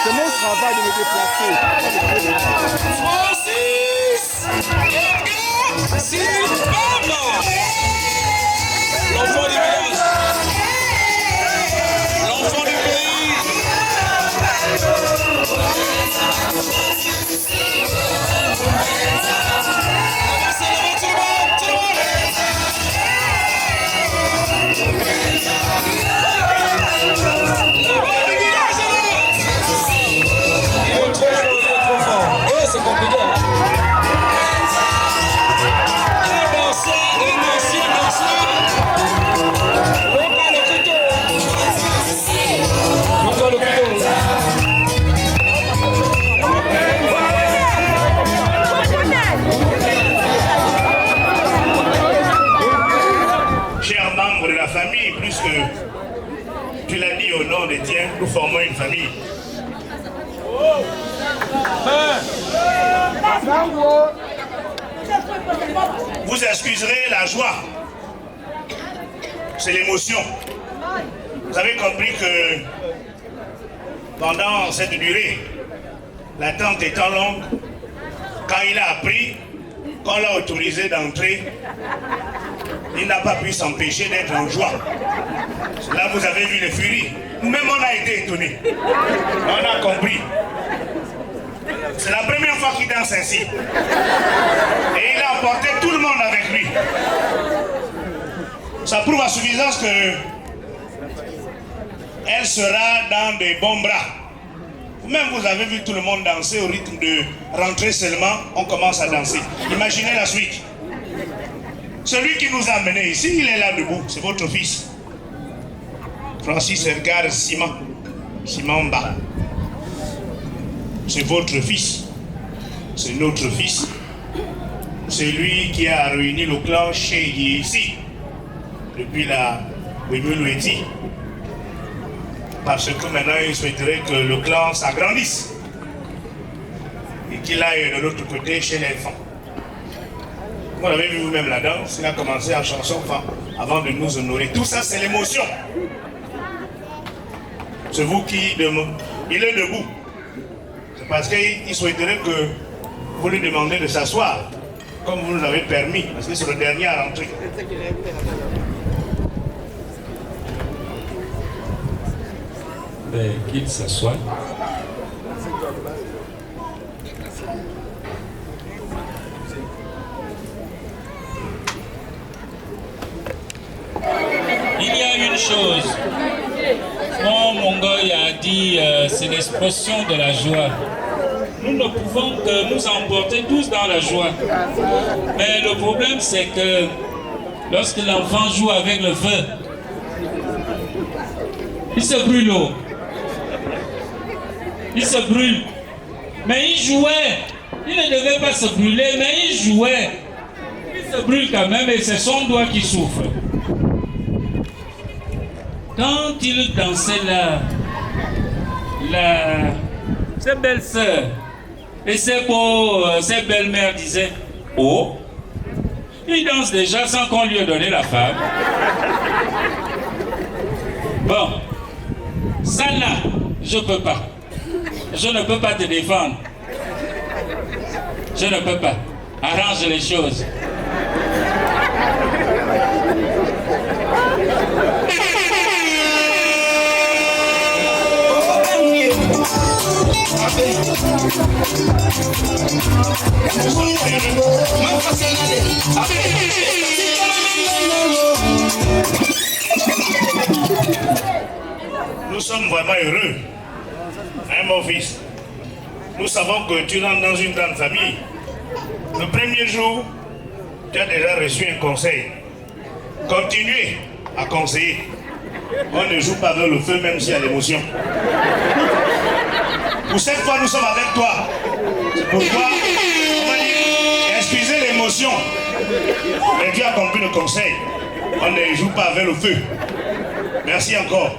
N: C'est mon travail de me déplacer.
O: Francis Edgar Silvama, l'enfant du village, l'enfant du pays. C'est compliqué, hein?
B: Chers membres de la famille, plus que tu l'as dit au nom des tiens, nous formons une famille. Vous excuserez la joie, c'est l'émotion. Vous avez compris que pendant cette durée, l'attente étant longue, quand il a appris, qu'on l'a autorisé d'entrer, il n'a pas pu s'empêcher d'être en joie. Là, vous avez vu les furies. Nous-mêmes, on a été étonnés. On a compris. C'est la première fois qu'il danse ainsi. Et il a emporté tout le monde avec lui. Ça prouve à suffisance que elle sera dans des bons bras. Vous-même, vous avez vu tout le monde danser au rythme de rentrer seulement, on commence à danser. Imaginez la suite. Celui qui nous a amenés ici, il est là debout. C'est votre fils. Francis Edgar Simamba. C'est votre fils. C'est notre fils. C'est lui qui a réuni le clan Cheyi ici. Depuis la Wemulueti. Parce que maintenant, il souhaiterait que le clan s'agrandisse. Et qu'il aille de l'autre côté chez les enfants. Vous l'avez vu vous-même la danse, il a commencé en chanson avant de nous honorer. Tout ça, c'est l'émotion. C'est vous qui demandez. Il est debout. C'est parce qu'il souhaiterait que vous lui demandez de s'asseoir, comme vous nous avez permis, parce que c'est le dernier à rentrer.
E: Qu'il s'assoie. Il y a une chose, mon Mongoï a dit, c'est l'expression de la joie. Nous ne pouvons que nous emporter tous dans la joie. Mais le problème, c'est que lorsque l'enfant joue avec le feu, il se brûle. Il se brûle. Mais il jouait. Il ne devait pas se brûler, mais il jouait. Il se brûle quand même et c'est son doigt qui souffre. Quand il dansait là, ses belles-sœurs et ses belles-mères disaient « Oh, il danse déjà sans qu'on lui ait donné la femme. » Bon, ça là, je peux pas. Je ne peux pas te défendre. Je ne peux pas. Arrange les choses.
B: Nous sommes vraiment heureux, hein, mon fils. Nous savons que tu rentres dans une grande famille. Le premier jour, tu as déjà reçu un conseil. Continuez à conseiller. On ne joue pas vers le feu même s'il y a l'émotion. Pour cette fois, nous sommes avec toi. C'est pourquoi, on va dire, excusez l'émotion. Mais Dieu a compris le conseil. On ne joue pas vers le feu. Merci encore.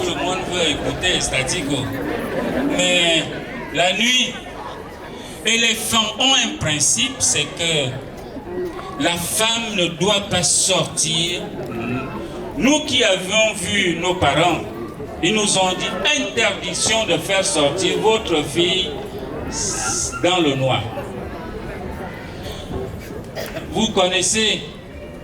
E: Tout le monde veut écouter Statico. Mais la nuit, éléphants ont un principe, c'est que la femme ne doit pas sortir. Nous qui avions vu nos parents, ils nous ont dit interdiction de faire sortir votre fille dans le noir. Vous connaissez,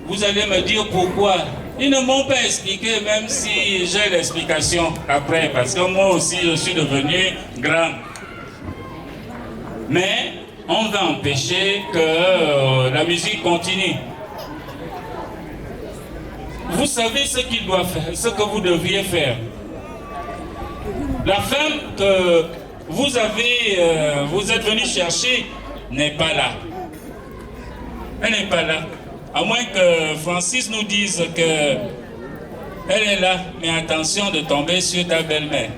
E: vous allez me dire pourquoi. Ils ne m'ont pas expliqué, même si j'ai l'explication après, parce que moi aussi je suis devenu grand. Mais on va empêcher que la musique continue. Vous savez ce qu'il doit faire, ce que vous devriez faire. La femme que vous êtes venu chercher n'est pas là. Elle n'est pas là. À moins que Francis nous dise qu'elle est là, mais attention de tomber sur ta belle-mère.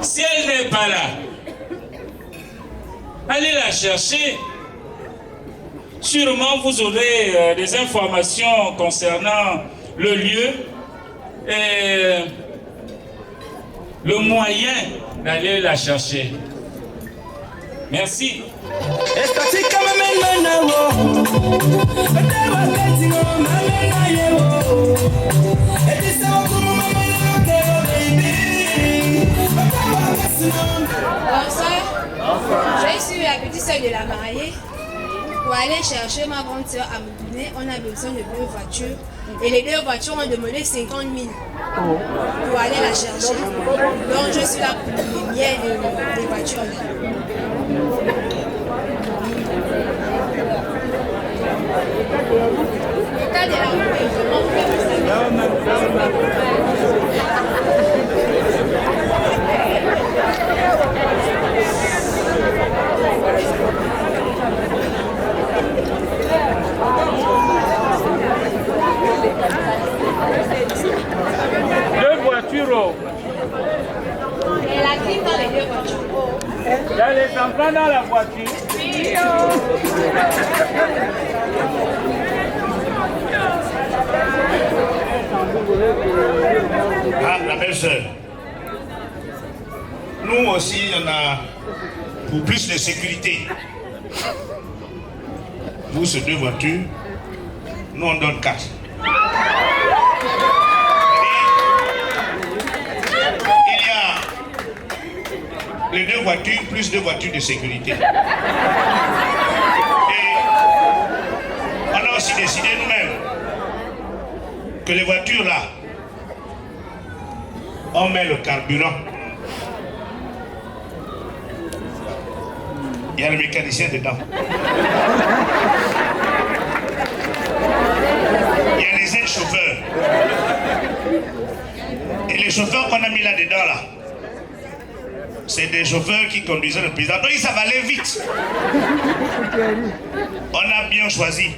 E: Si elle n'est pas là, allez la chercher. Sûrement vous aurez des informations concernant le lieu et le moyen d'aller la chercher. Merci.
P: Bonsoir. Je suis la petite sœur de la mariée. Pour aller chercher ma grande sœur à me donner, on a besoin de 2 voitures. Et les 2 voitures ont demandé 50 000 pour aller la chercher. Donc je suis là pour les biens des voitures. L'état de la route est vraiment très
E: a les enfants dans la voiture.
B: Ah, la belle-sœur. Nous aussi, on a pour plus de sécurité. Vous, c'est 2 voitures. Nous, on donne 4. Il y a les 2 voitures plus 2 voitures de sécurité. Et on a aussi décidé nous-mêmes que les voitures là, on met le carburant. Il y a le mécanicien dedans. Il y a les aides-chauffeurs. Et les chauffeurs qu'on a mis là-dedans, là, c'est des chauffeurs qui conduisaient le président. Donc ils savent aller vite. On a bien choisi.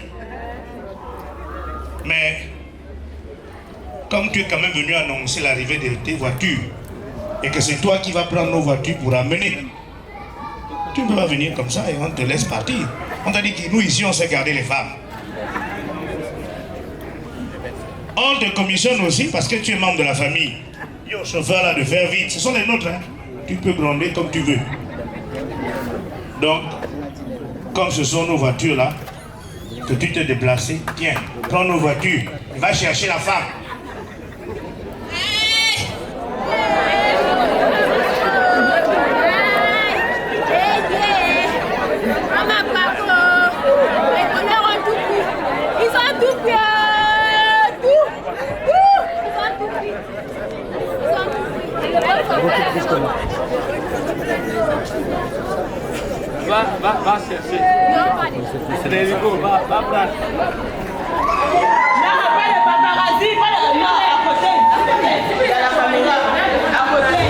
B: Mais comme tu es quand même venu annoncer l'arrivée de tes voitures et que c'est toi qui vas prendre nos voitures pour amener, tu ne peux pas venir comme ça et on te laisse partir. On t'a dit que nous ici on sait garder les femmes. On te commissionne aussi parce que tu es membre de la famille. Dis au chauffeur là de faire vite. Ce sont les nôtres, hein. Tu peux gronder comme tu veux. Donc, comme ce sont nos voitures là, que tu t'es déplacé, tiens, prends nos voitures, va chercher la femme.
E: Va chercher. C'est des rigots, va prendre. Non, pas les paparazzi, pas les... Non, à côté. Il y a la caméra, à côté.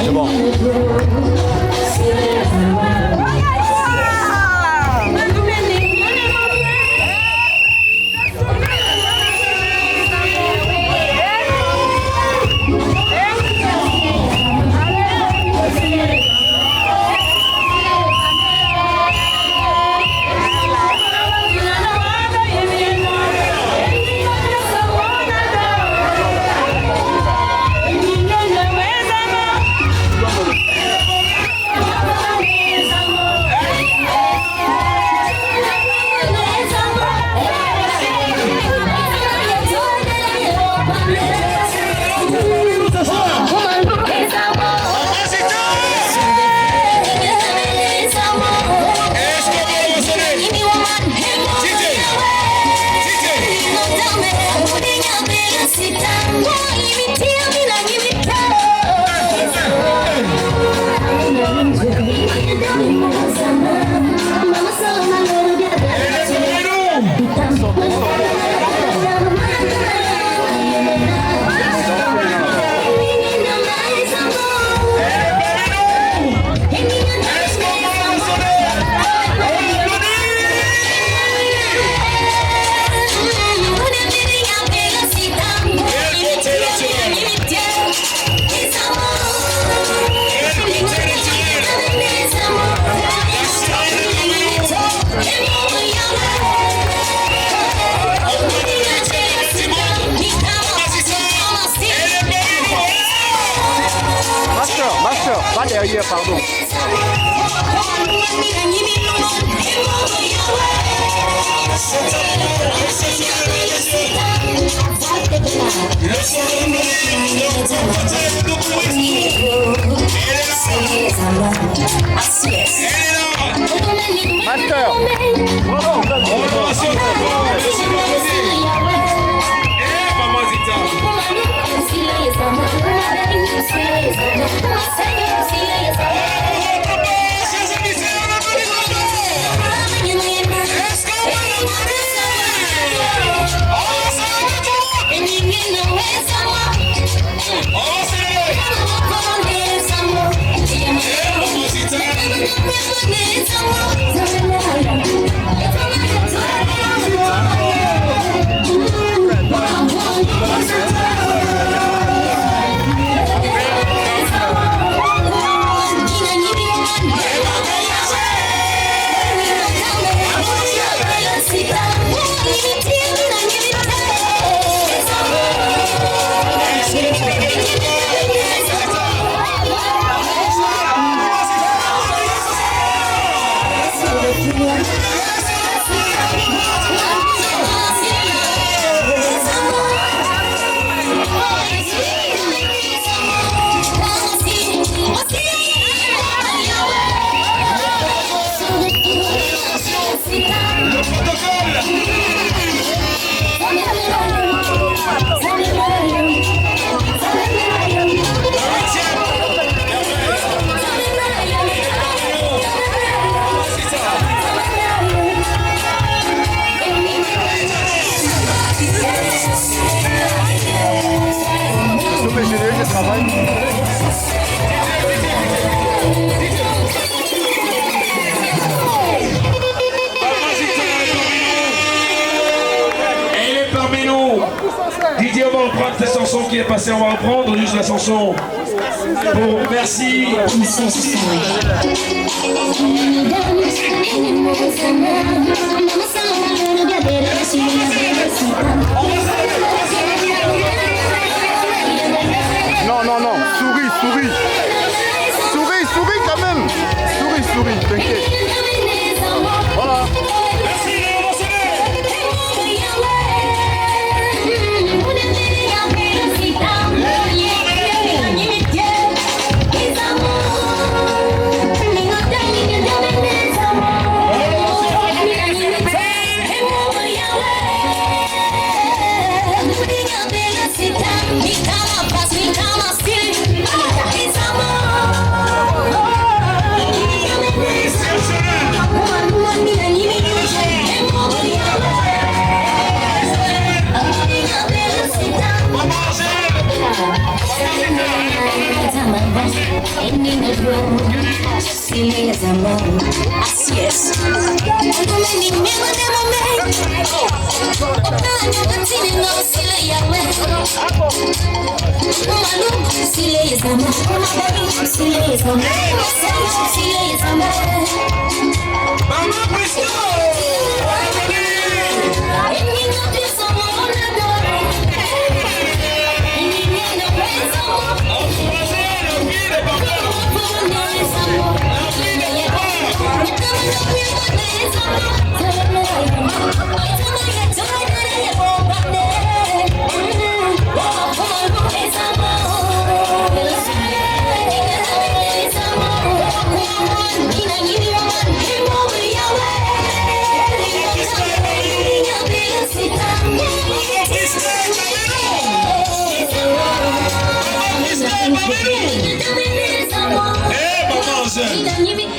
C: C'est bon.
N: Va derrière, pardon.
O: Le
N: Master.
O: Elle est parmi nous. Didier, on va reprendre cette chanson qui est passée, on va reprendre juste la chanson. Bon, merci.
N: Non, non, non, souris, souris. Souris, souris quand même. Souris, souris, t'inquiète. Voilà.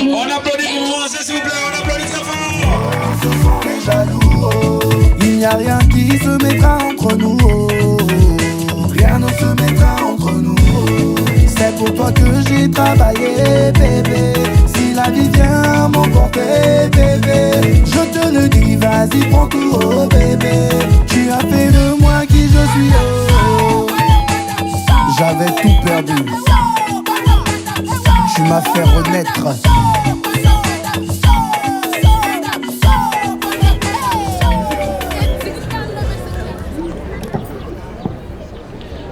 O: On applaudit pour moi, s'il vous plaît, on applaudit très fort.
L: Il n'y a rien qui se mettra entre nous. Rien ne se mettra entre nous. C'est pour toi que j'ai travaillé, bébé. Si la vie vient m'emporter, bébé, je te le dis, vas-y, prends tout, oh bébé. Tu as fait de moi qui je suis, oh. J'avais tout perdu. Tu m'as fait renaître.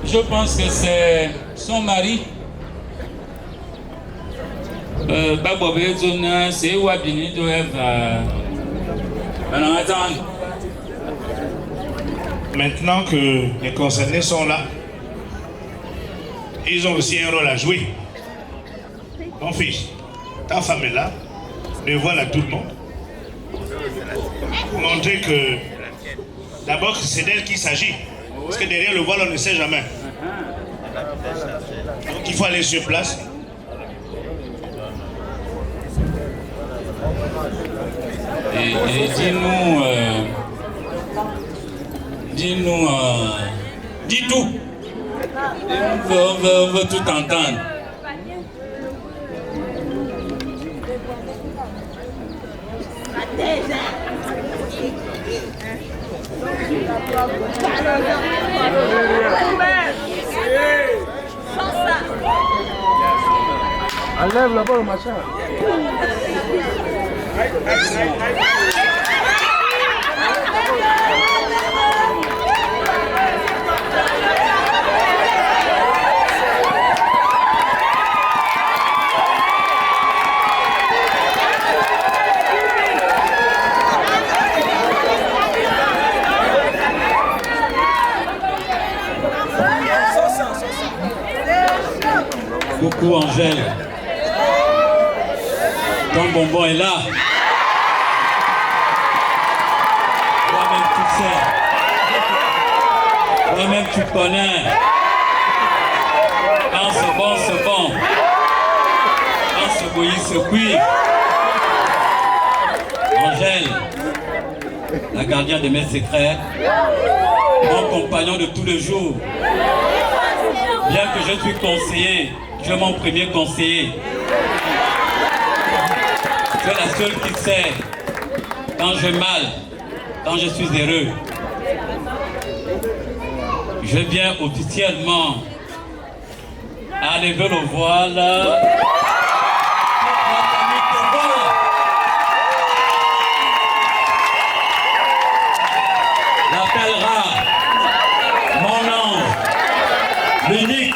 E: Je pense que c'est son mari. C'est Wabini de Eva.
F: Maintenant que les concernés sont là,
B: ils ont aussi un rôle à jouer. Mon fils, ta femme est là, le voile à tout le monde. Pour montrer que d'abord c'est d'elle qu'il s'agit. Parce que derrière le voile, on ne sait jamais. Donc il faut aller sur place.
E: Et dis tout. On veut tout entendre.
F: Enlève là-bas le machin.
E: Coucou Angèle. Ton bonbon est là. Toi-même tu sais. Toi-même tu connais. Quand c'est bon, c'est bon. Quand c'est bouilli, c'est cuit. Angèle, la gardienne de mes secrets, mon compagnon de tous les jours. Bien que je suis conseiller, tu es mon premier conseiller. Tu es la seule qui sait quand j'ai mal, quand je suis heureux. Je viens officiellement à lever le voile. L'appellera mon ange, l'unique,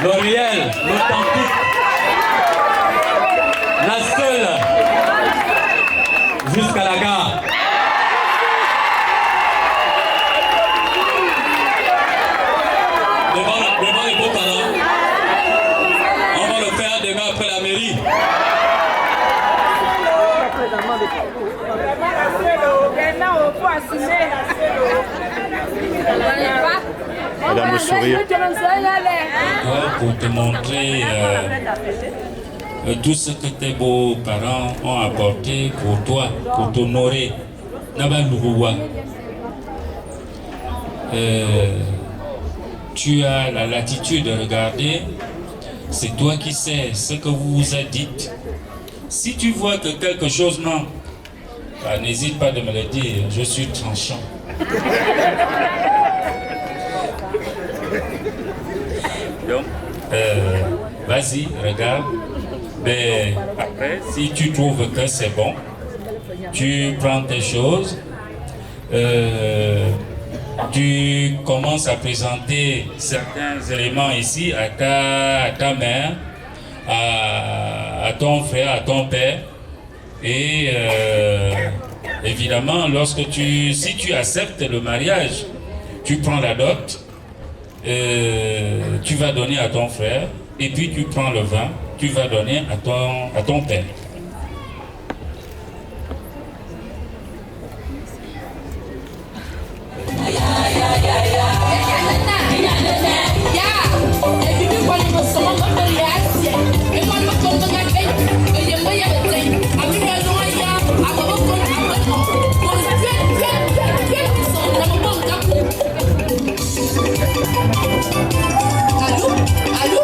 E: le réel, l'authentique, la seule, jusqu'à la gare. Devant les beaux-parents, on va le faire demain après la mairie.
M: Madame le sourire.
E: Pour te montrer tout ce que tes beaux-parents ont apporté pour toi, pour t'honorer. Tu as la latitude de regarder, c'est toi qui sais ce que vous vous êtes dit. Si tu vois que quelque chose non, bah, n'hésite pas de me le dire, je suis tranchant. Donc, vas-y, regarde. Mais après, si tu trouves que c'est bon, tu prends tes choses, tu commences à présenter certains éléments ici à ta mère, à ton frère, à ton père. Et évidemment, si tu acceptes le mariage, tu prends la dot, tu vas donner à ton frère, et puis tu prends le vin, tu vas donner à ton père.
H: Allô?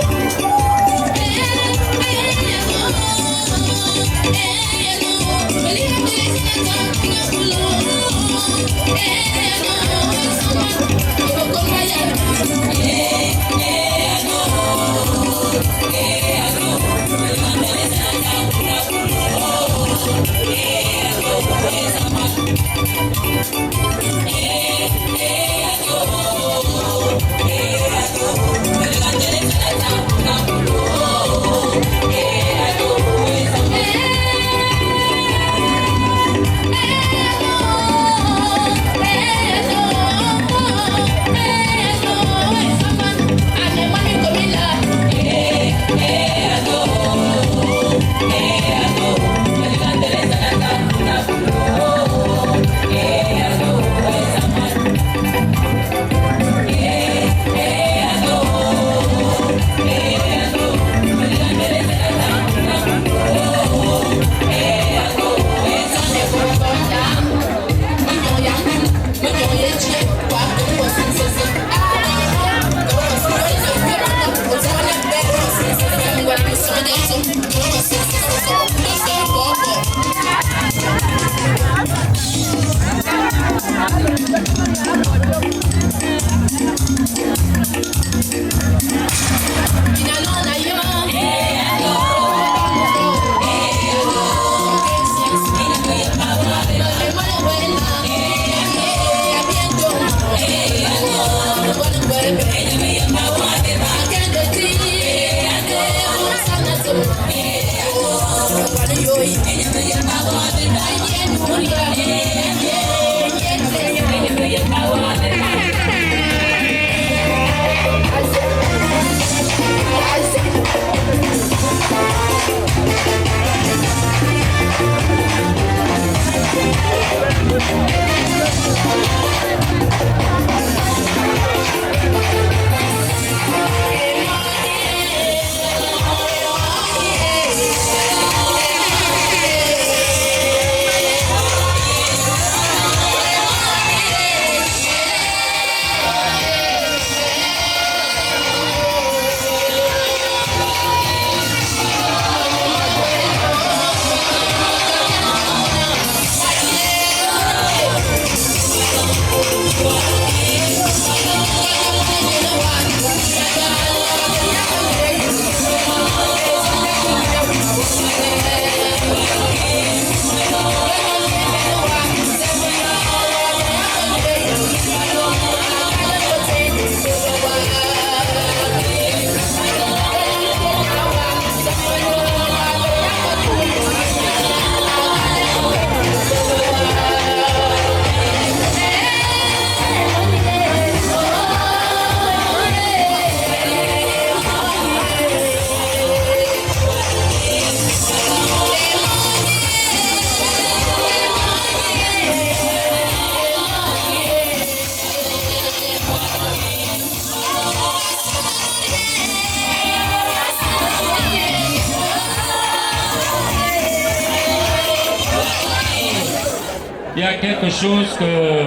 E: Il y a quelque chose que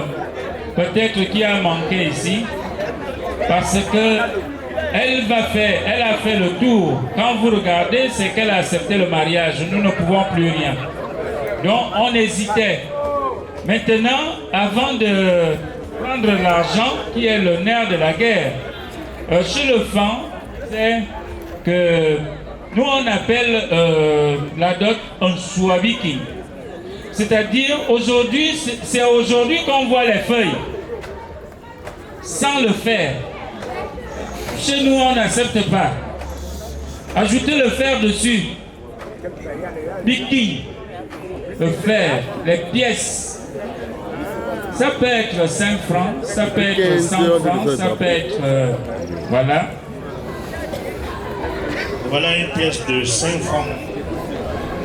E: peut-être qui a manqué ici, parce que elle a fait le tour. Quand vous regardez, c'est qu'elle a accepté le mariage. Nous ne pouvons plus rien. Donc on hésitait. Maintenant, avant de prendre l'argent, qui est le nerf de la guerre, chez le fan, c'est que nous on appelle la dot un swabiki. C'est-à-dire, aujourd'hui, c'est aujourd'hui qu'on voit les feuilles, sans le fer. Chez nous, on n'accepte pas. Ajoutez le fer dessus. Biki, le fer, les pièces. Ça peut être 5 francs, ça peut être 100 francs, ça peut être... voilà.
B: Voilà une pièce de 5 francs.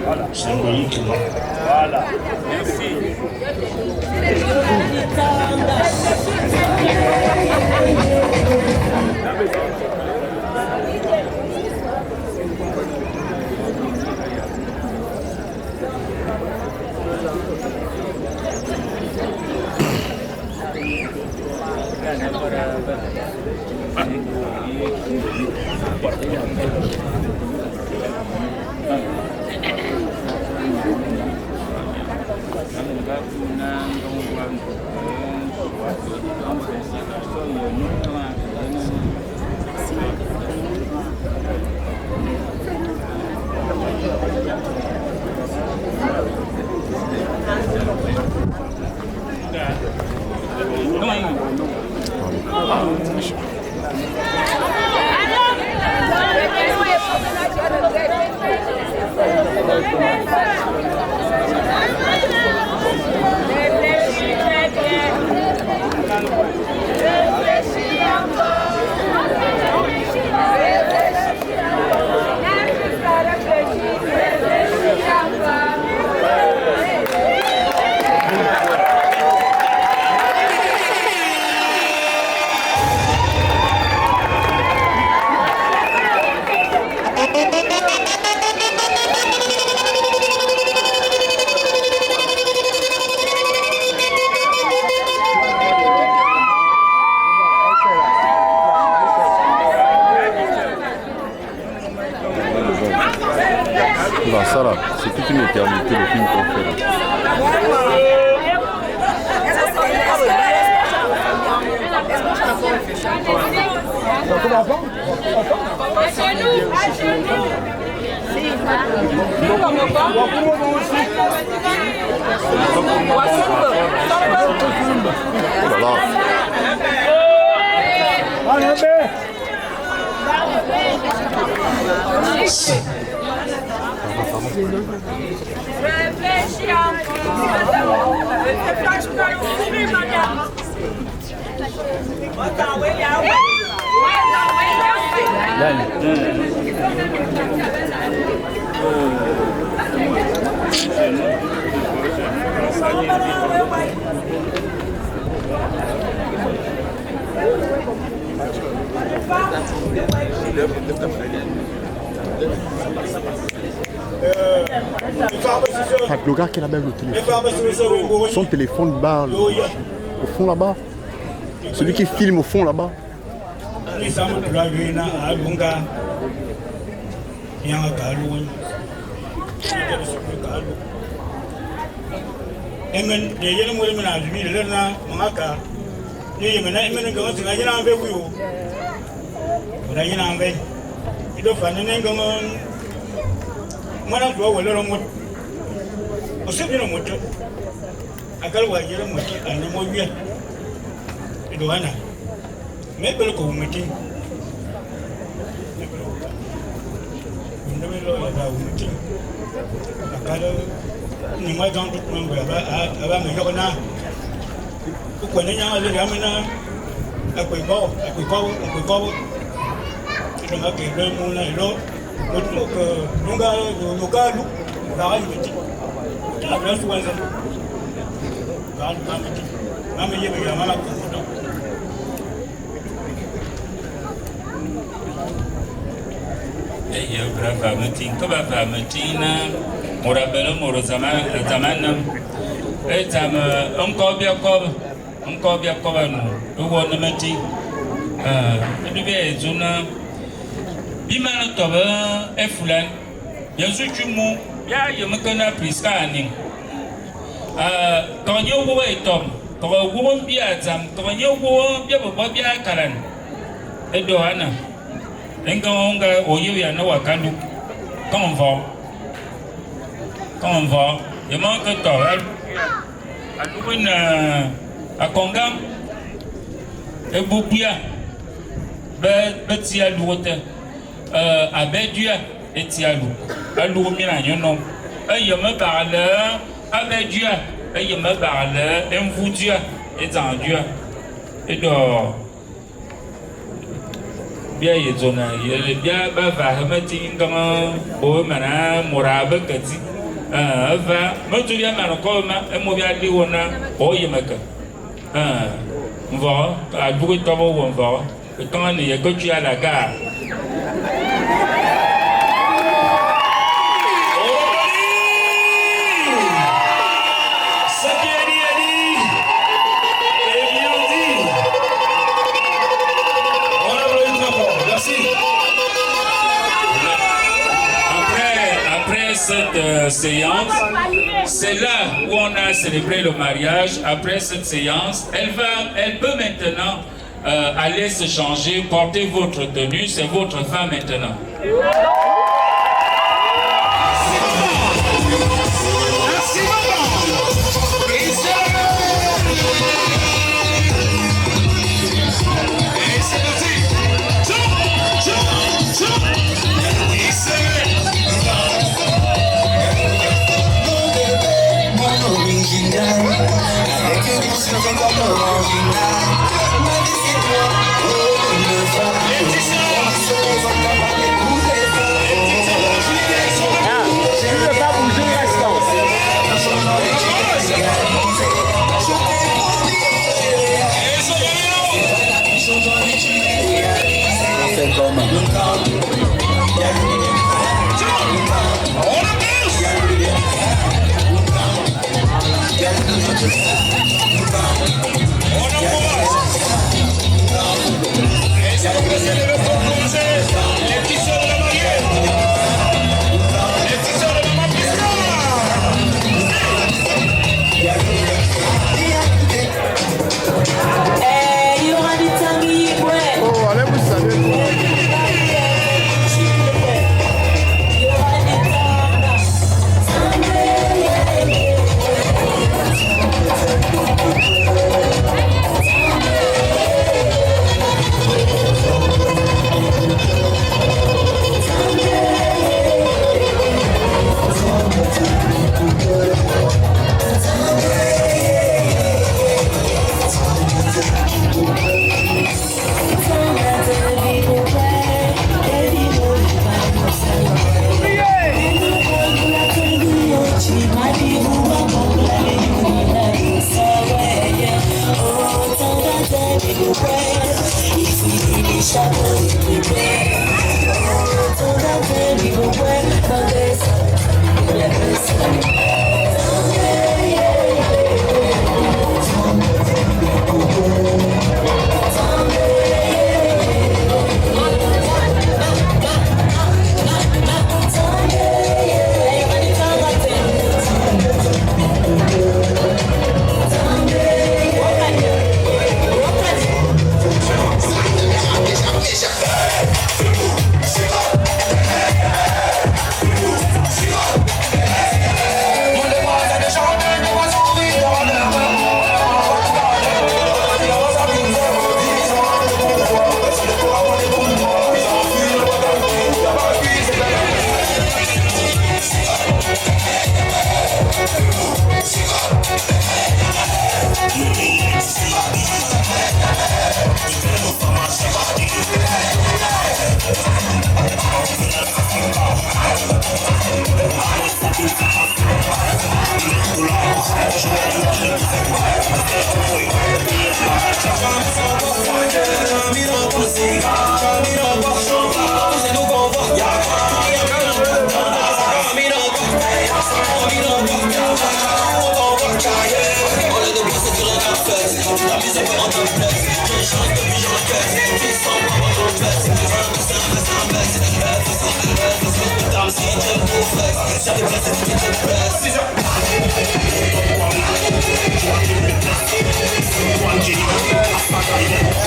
B: Voilà. Symboliquement. Voilà. Merci.
N: C'est toute une éternité le film qu'on fait. Le gars qui a même le téléphone. Son téléphone bas, au fond là-bas. Celui qui filme au fond là-bas.
E: Séance, c'est là où on a célébré le mariage. Après cette séance, elle peut maintenant aller se changer, porter votre tenue, c'est votre femme maintenant.
N: Oh, allez vous saluer.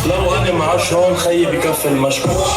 Q: لو انا مع شلون خيي بكف المشكور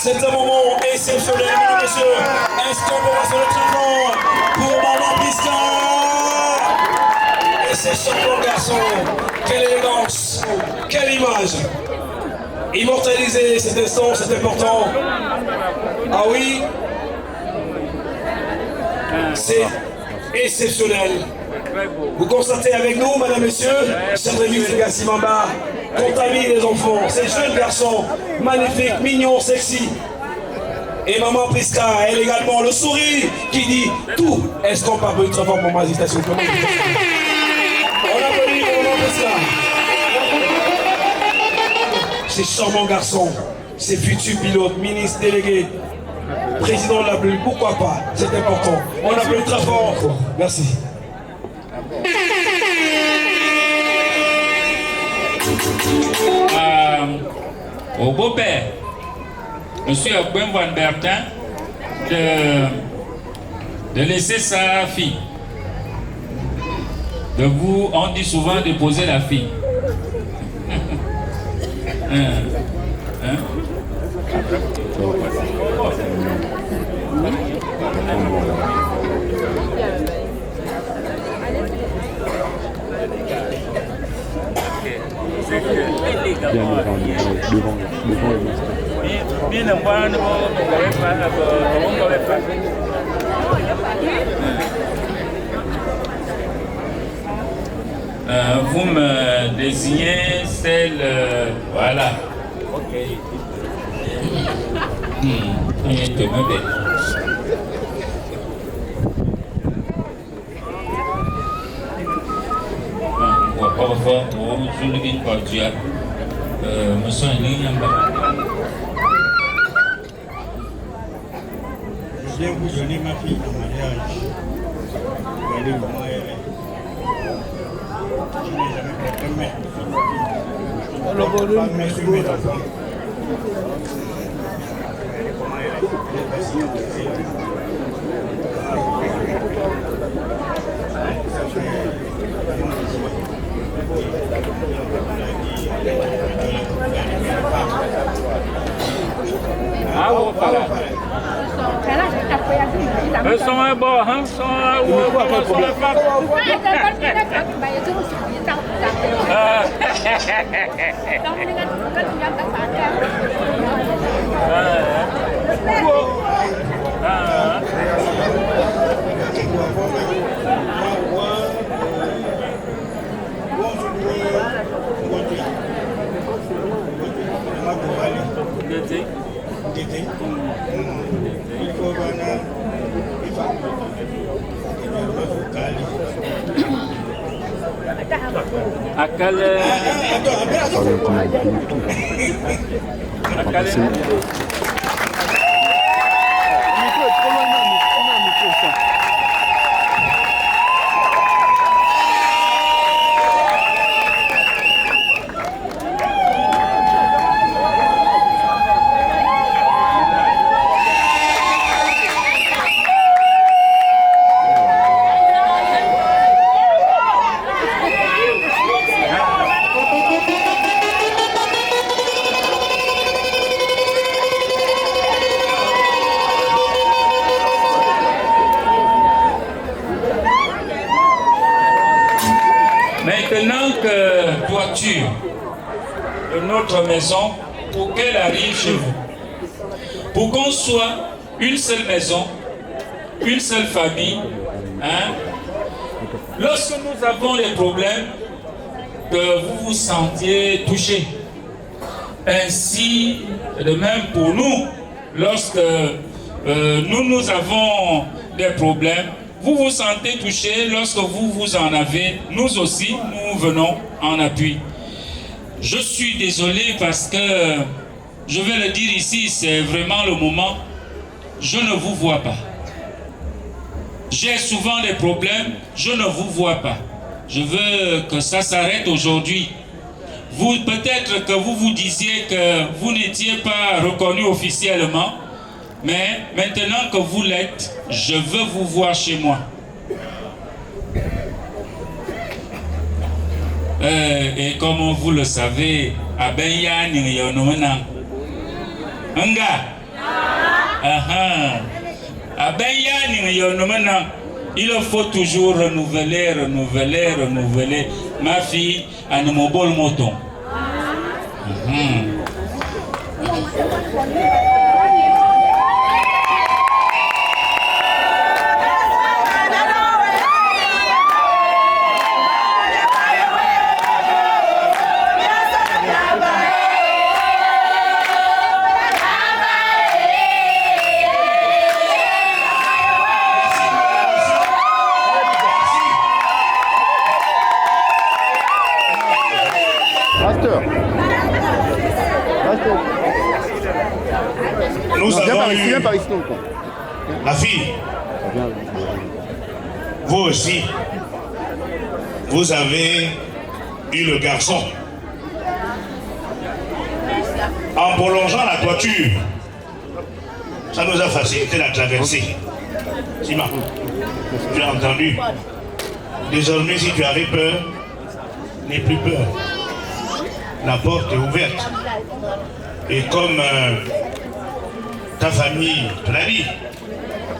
O: C'est un moment exceptionnel, mesdames et messieurs. Est-ce qu'on peut passer le traitement pour Maman Pisca? Et ces charmants garçons, quelle élégance, quelle image. Immortaliser cet instant, c'est important. Ah oui, c'est exceptionnel. Vous constatez avec nous, madame, messieurs, chers amis de Gassimamba, contamine les enfants, ces jeunes garçons, magnifiques, mignons, sexy. Et Maman Prisca, elle également, le sourire qui dit tout. Est-ce qu'on parle de travail pour ma hésitation? On applaudit Maman Prisca. Ces charmants garçons, ces futurs pilotes, ministres, délégués, président de la Bulle, pourquoi pas? C'est important. On applaudit très fort. Merci.
E: Au beau-père, monsieur Gwen Van Bertin, de laisser sa fille. De vous, on dit souvent de poser la fille. Vous me désignez celle... voilà. Ok.
R: viens vous donner ma fille en mariage. Vous allez vous marier. Je n'ai jamais porté mère. Pas mère sur mes enfants.
E: Le son est bon, hein? Le son est pas. Maintenant que toiture de notre maison, pour qu'elle arrive chez vous, pour qu'on soit une seule maison, une seule famille, hein, lorsque nous avons des problèmes, que vous vous sentiez touché. Ainsi de même pour nous, lorsque nous avons des problèmes, vous vous sentez touché. Lorsque vous en avez, nous aussi, nous venons en appui. Je suis désolé parce que, je vais le dire ici, c'est vraiment le moment, je ne vous vois pas. J'ai souvent des problèmes, je ne vous vois pas. Je veux que ça s'arrête aujourd'hui. Vous, peut-être que vous vous disiez que vous n'étiez pas reconnu officiellement, mais maintenant que vous l'êtes, je veux vous voir chez moi. Et comme vous le savez, il faut toujours renouveler. Ma fille, à mon bol moton.
B: Nous avons eu la fille. Vous aussi, vous avez eu le garçon. En prolongeant la toiture, ça nous a facilité la traversée. Sima, tu as entendu. Désormais, si tu avais peur, n'aie plus peur. La porte est ouverte. Et comme ta famille te l'a dit,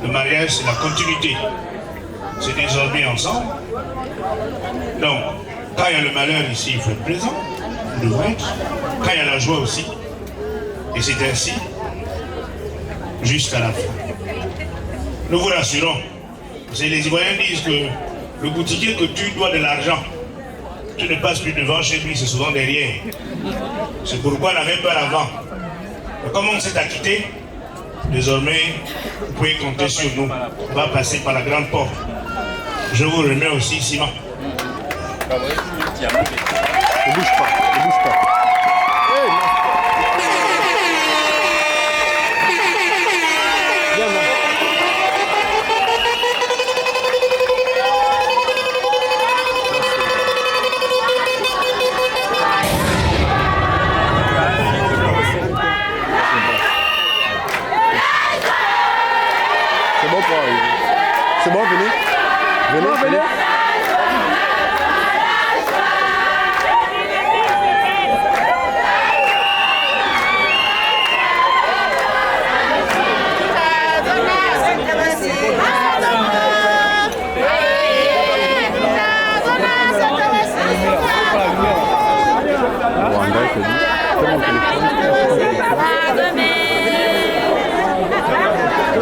B: le mariage c'est la continuité. C'est désormais ensemble. Donc, quand il y a le malheur ici, il faut être présent. Nous devons être. Quand il y a la joie aussi. Et c'est ainsi jusqu'à la fin. Nous vous rassurons. Les Ivoiriens disent que le boutiquier que tu dois de l'argent, tu ne passes plus devant chez lui, c'est souvent derrière. C'est pourquoi on n'avait pas avant. Mais comme on s'est acquitté, désormais, vous pouvez compter sur nous. On va passer par la grande porte. Je vous remets aussi, Simon.
N: Ne bouge pas, ne bouge pas. Hey, viens là. C'est bon pour arriver. C'est bon, venez. Venez, venez.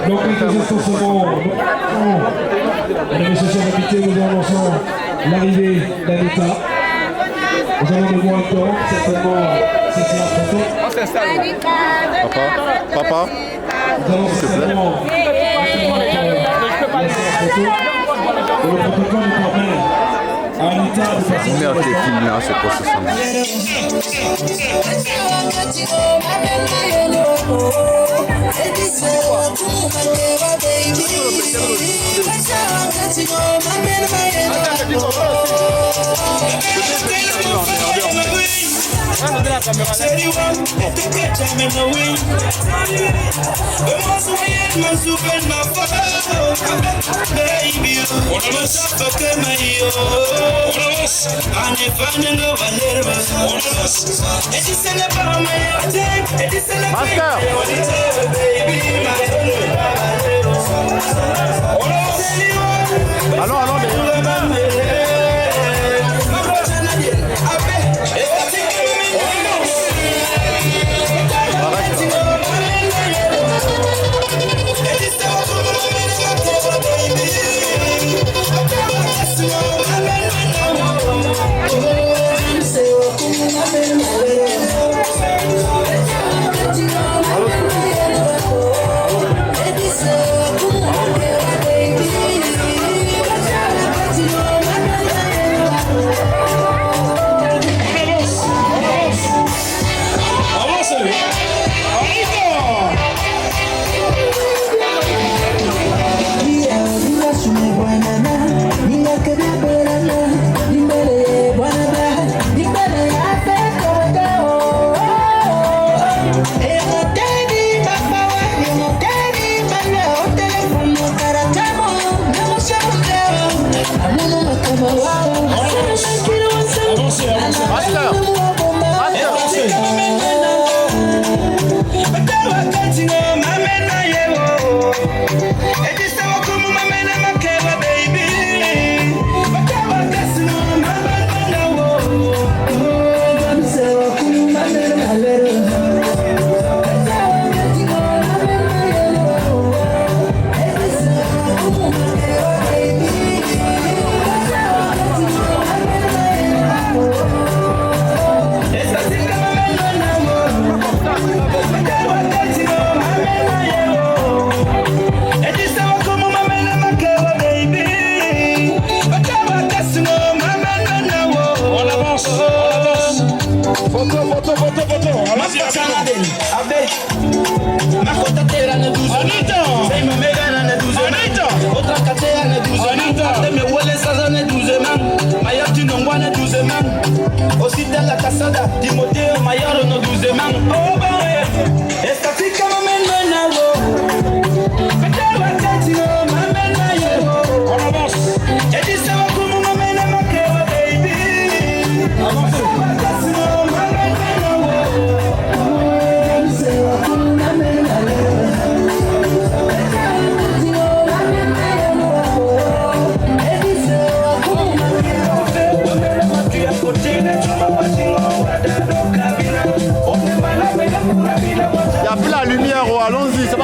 S: Donc, quelques instants seulement, mesdames et messieurs invités, nous annonçons l'arrivée d'Anita. Nous allons devoir un temps, certainement, c'est un photo.
N: Papa,
S: nous allons certainement le protocole nous permet à Anita de passer
N: sur le film, c'est quoi ce son? Allons,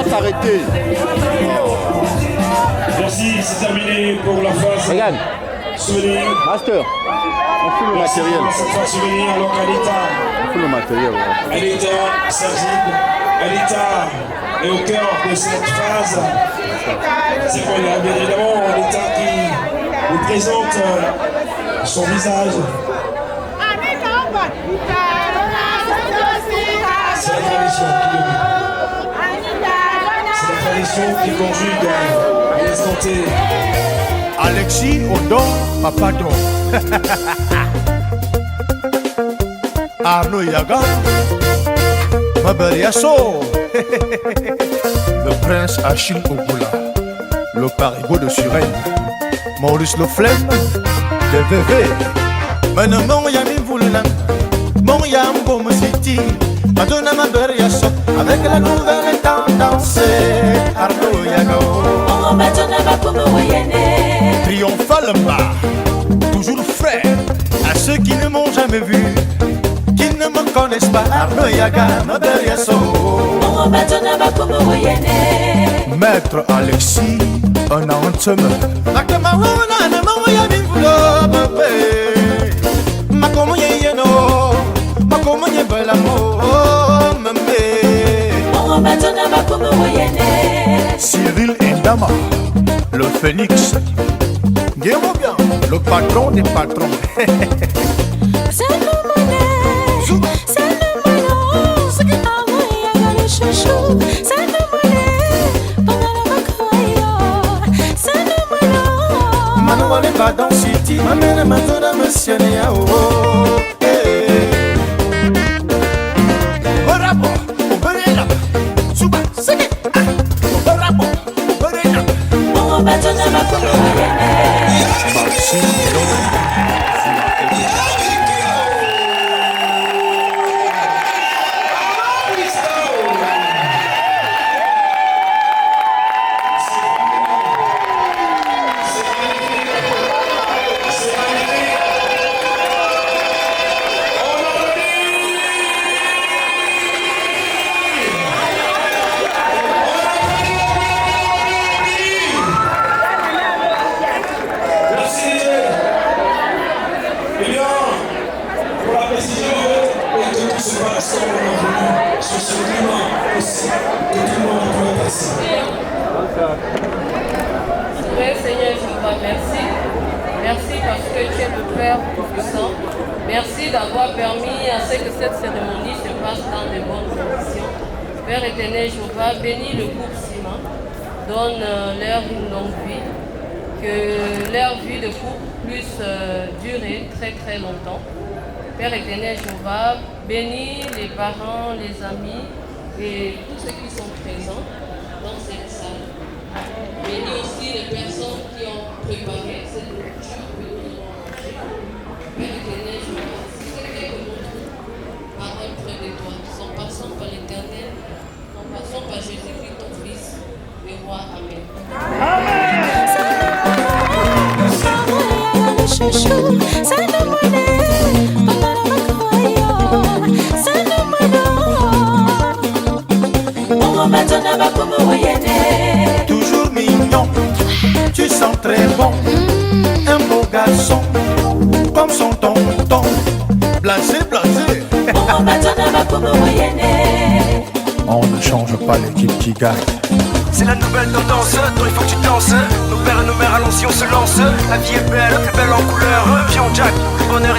S: s'arrêter. Merci, c'est terminé pour la phase.
N: Regarde.
S: Souvenir.
N: Master. On fout le matériel.
S: Cette phase souvenir, alors Anita.
N: On fout le matériel. Ouais.
S: Anita, Sergine. Anita est au cœur de cette phase. C'est bon, bien évidemment Anita qui nous présente son visage.
O: C'est la tradition qui domine. C'est la tradition qui conjugue à l'instant T.
C: Alexis Odon Papado. Arnaud Yaga. Mabariasso. Le prince Achille Ogoula. Le parigot de Suresnes. Maurice Le Flemme. De VV. Maintenant Yami Voulina. Mon Yambo City. Madonna Mabariasso. Avec la nouvelle tendance. Arnaud Yaga. Triomphalement, toujours frais à ceux qui ne m'ont jamais vu, qui ne me connaissent pas. Arnaud Yaga, Mabariasso. Maître Alexis, un anthem. Cyril Ndama, le phénix. Guémo bien, le patron des patrons. Mano n'est pas dans City, ma mère m'a donné monsieur Néao.
T: Seigneur Jéhovah, merci. Merci parce que tu es le Père Tout-Puissant. Merci d'avoir permis à ce que cette cérémonie se passe dans de bonnes conditions. Père éternel Jéhovah, bénis le groupe Sima, donne-leur une longue vie, que leur vie de couple puisse durer très très longtemps. Père éternel Jéhovah, bénis les parents, les amis et tous ceux qui sont présents dans cette salle. Bénis aussi les personnes qui ont préparé cette nourriture que nous allons manger. Père éternel Jéhovah, si c'était que nous parole près de toi, en passant par l'éternel, en passant par Jésus-Christ ton Fils, le roi. Amen.
C: Toujours mignon, tu sens très bon. Un beau garçon, comme son tonton. Blasé, blasé. On ne change pas l'équipe qui gagne.
U: C'est la nouvelle tendance, donc il faut que tu danses. Nos pères et nos mères, allons-y, on se lance. La vie est belle, plus belle en couleur. Pion Jack, le bonheur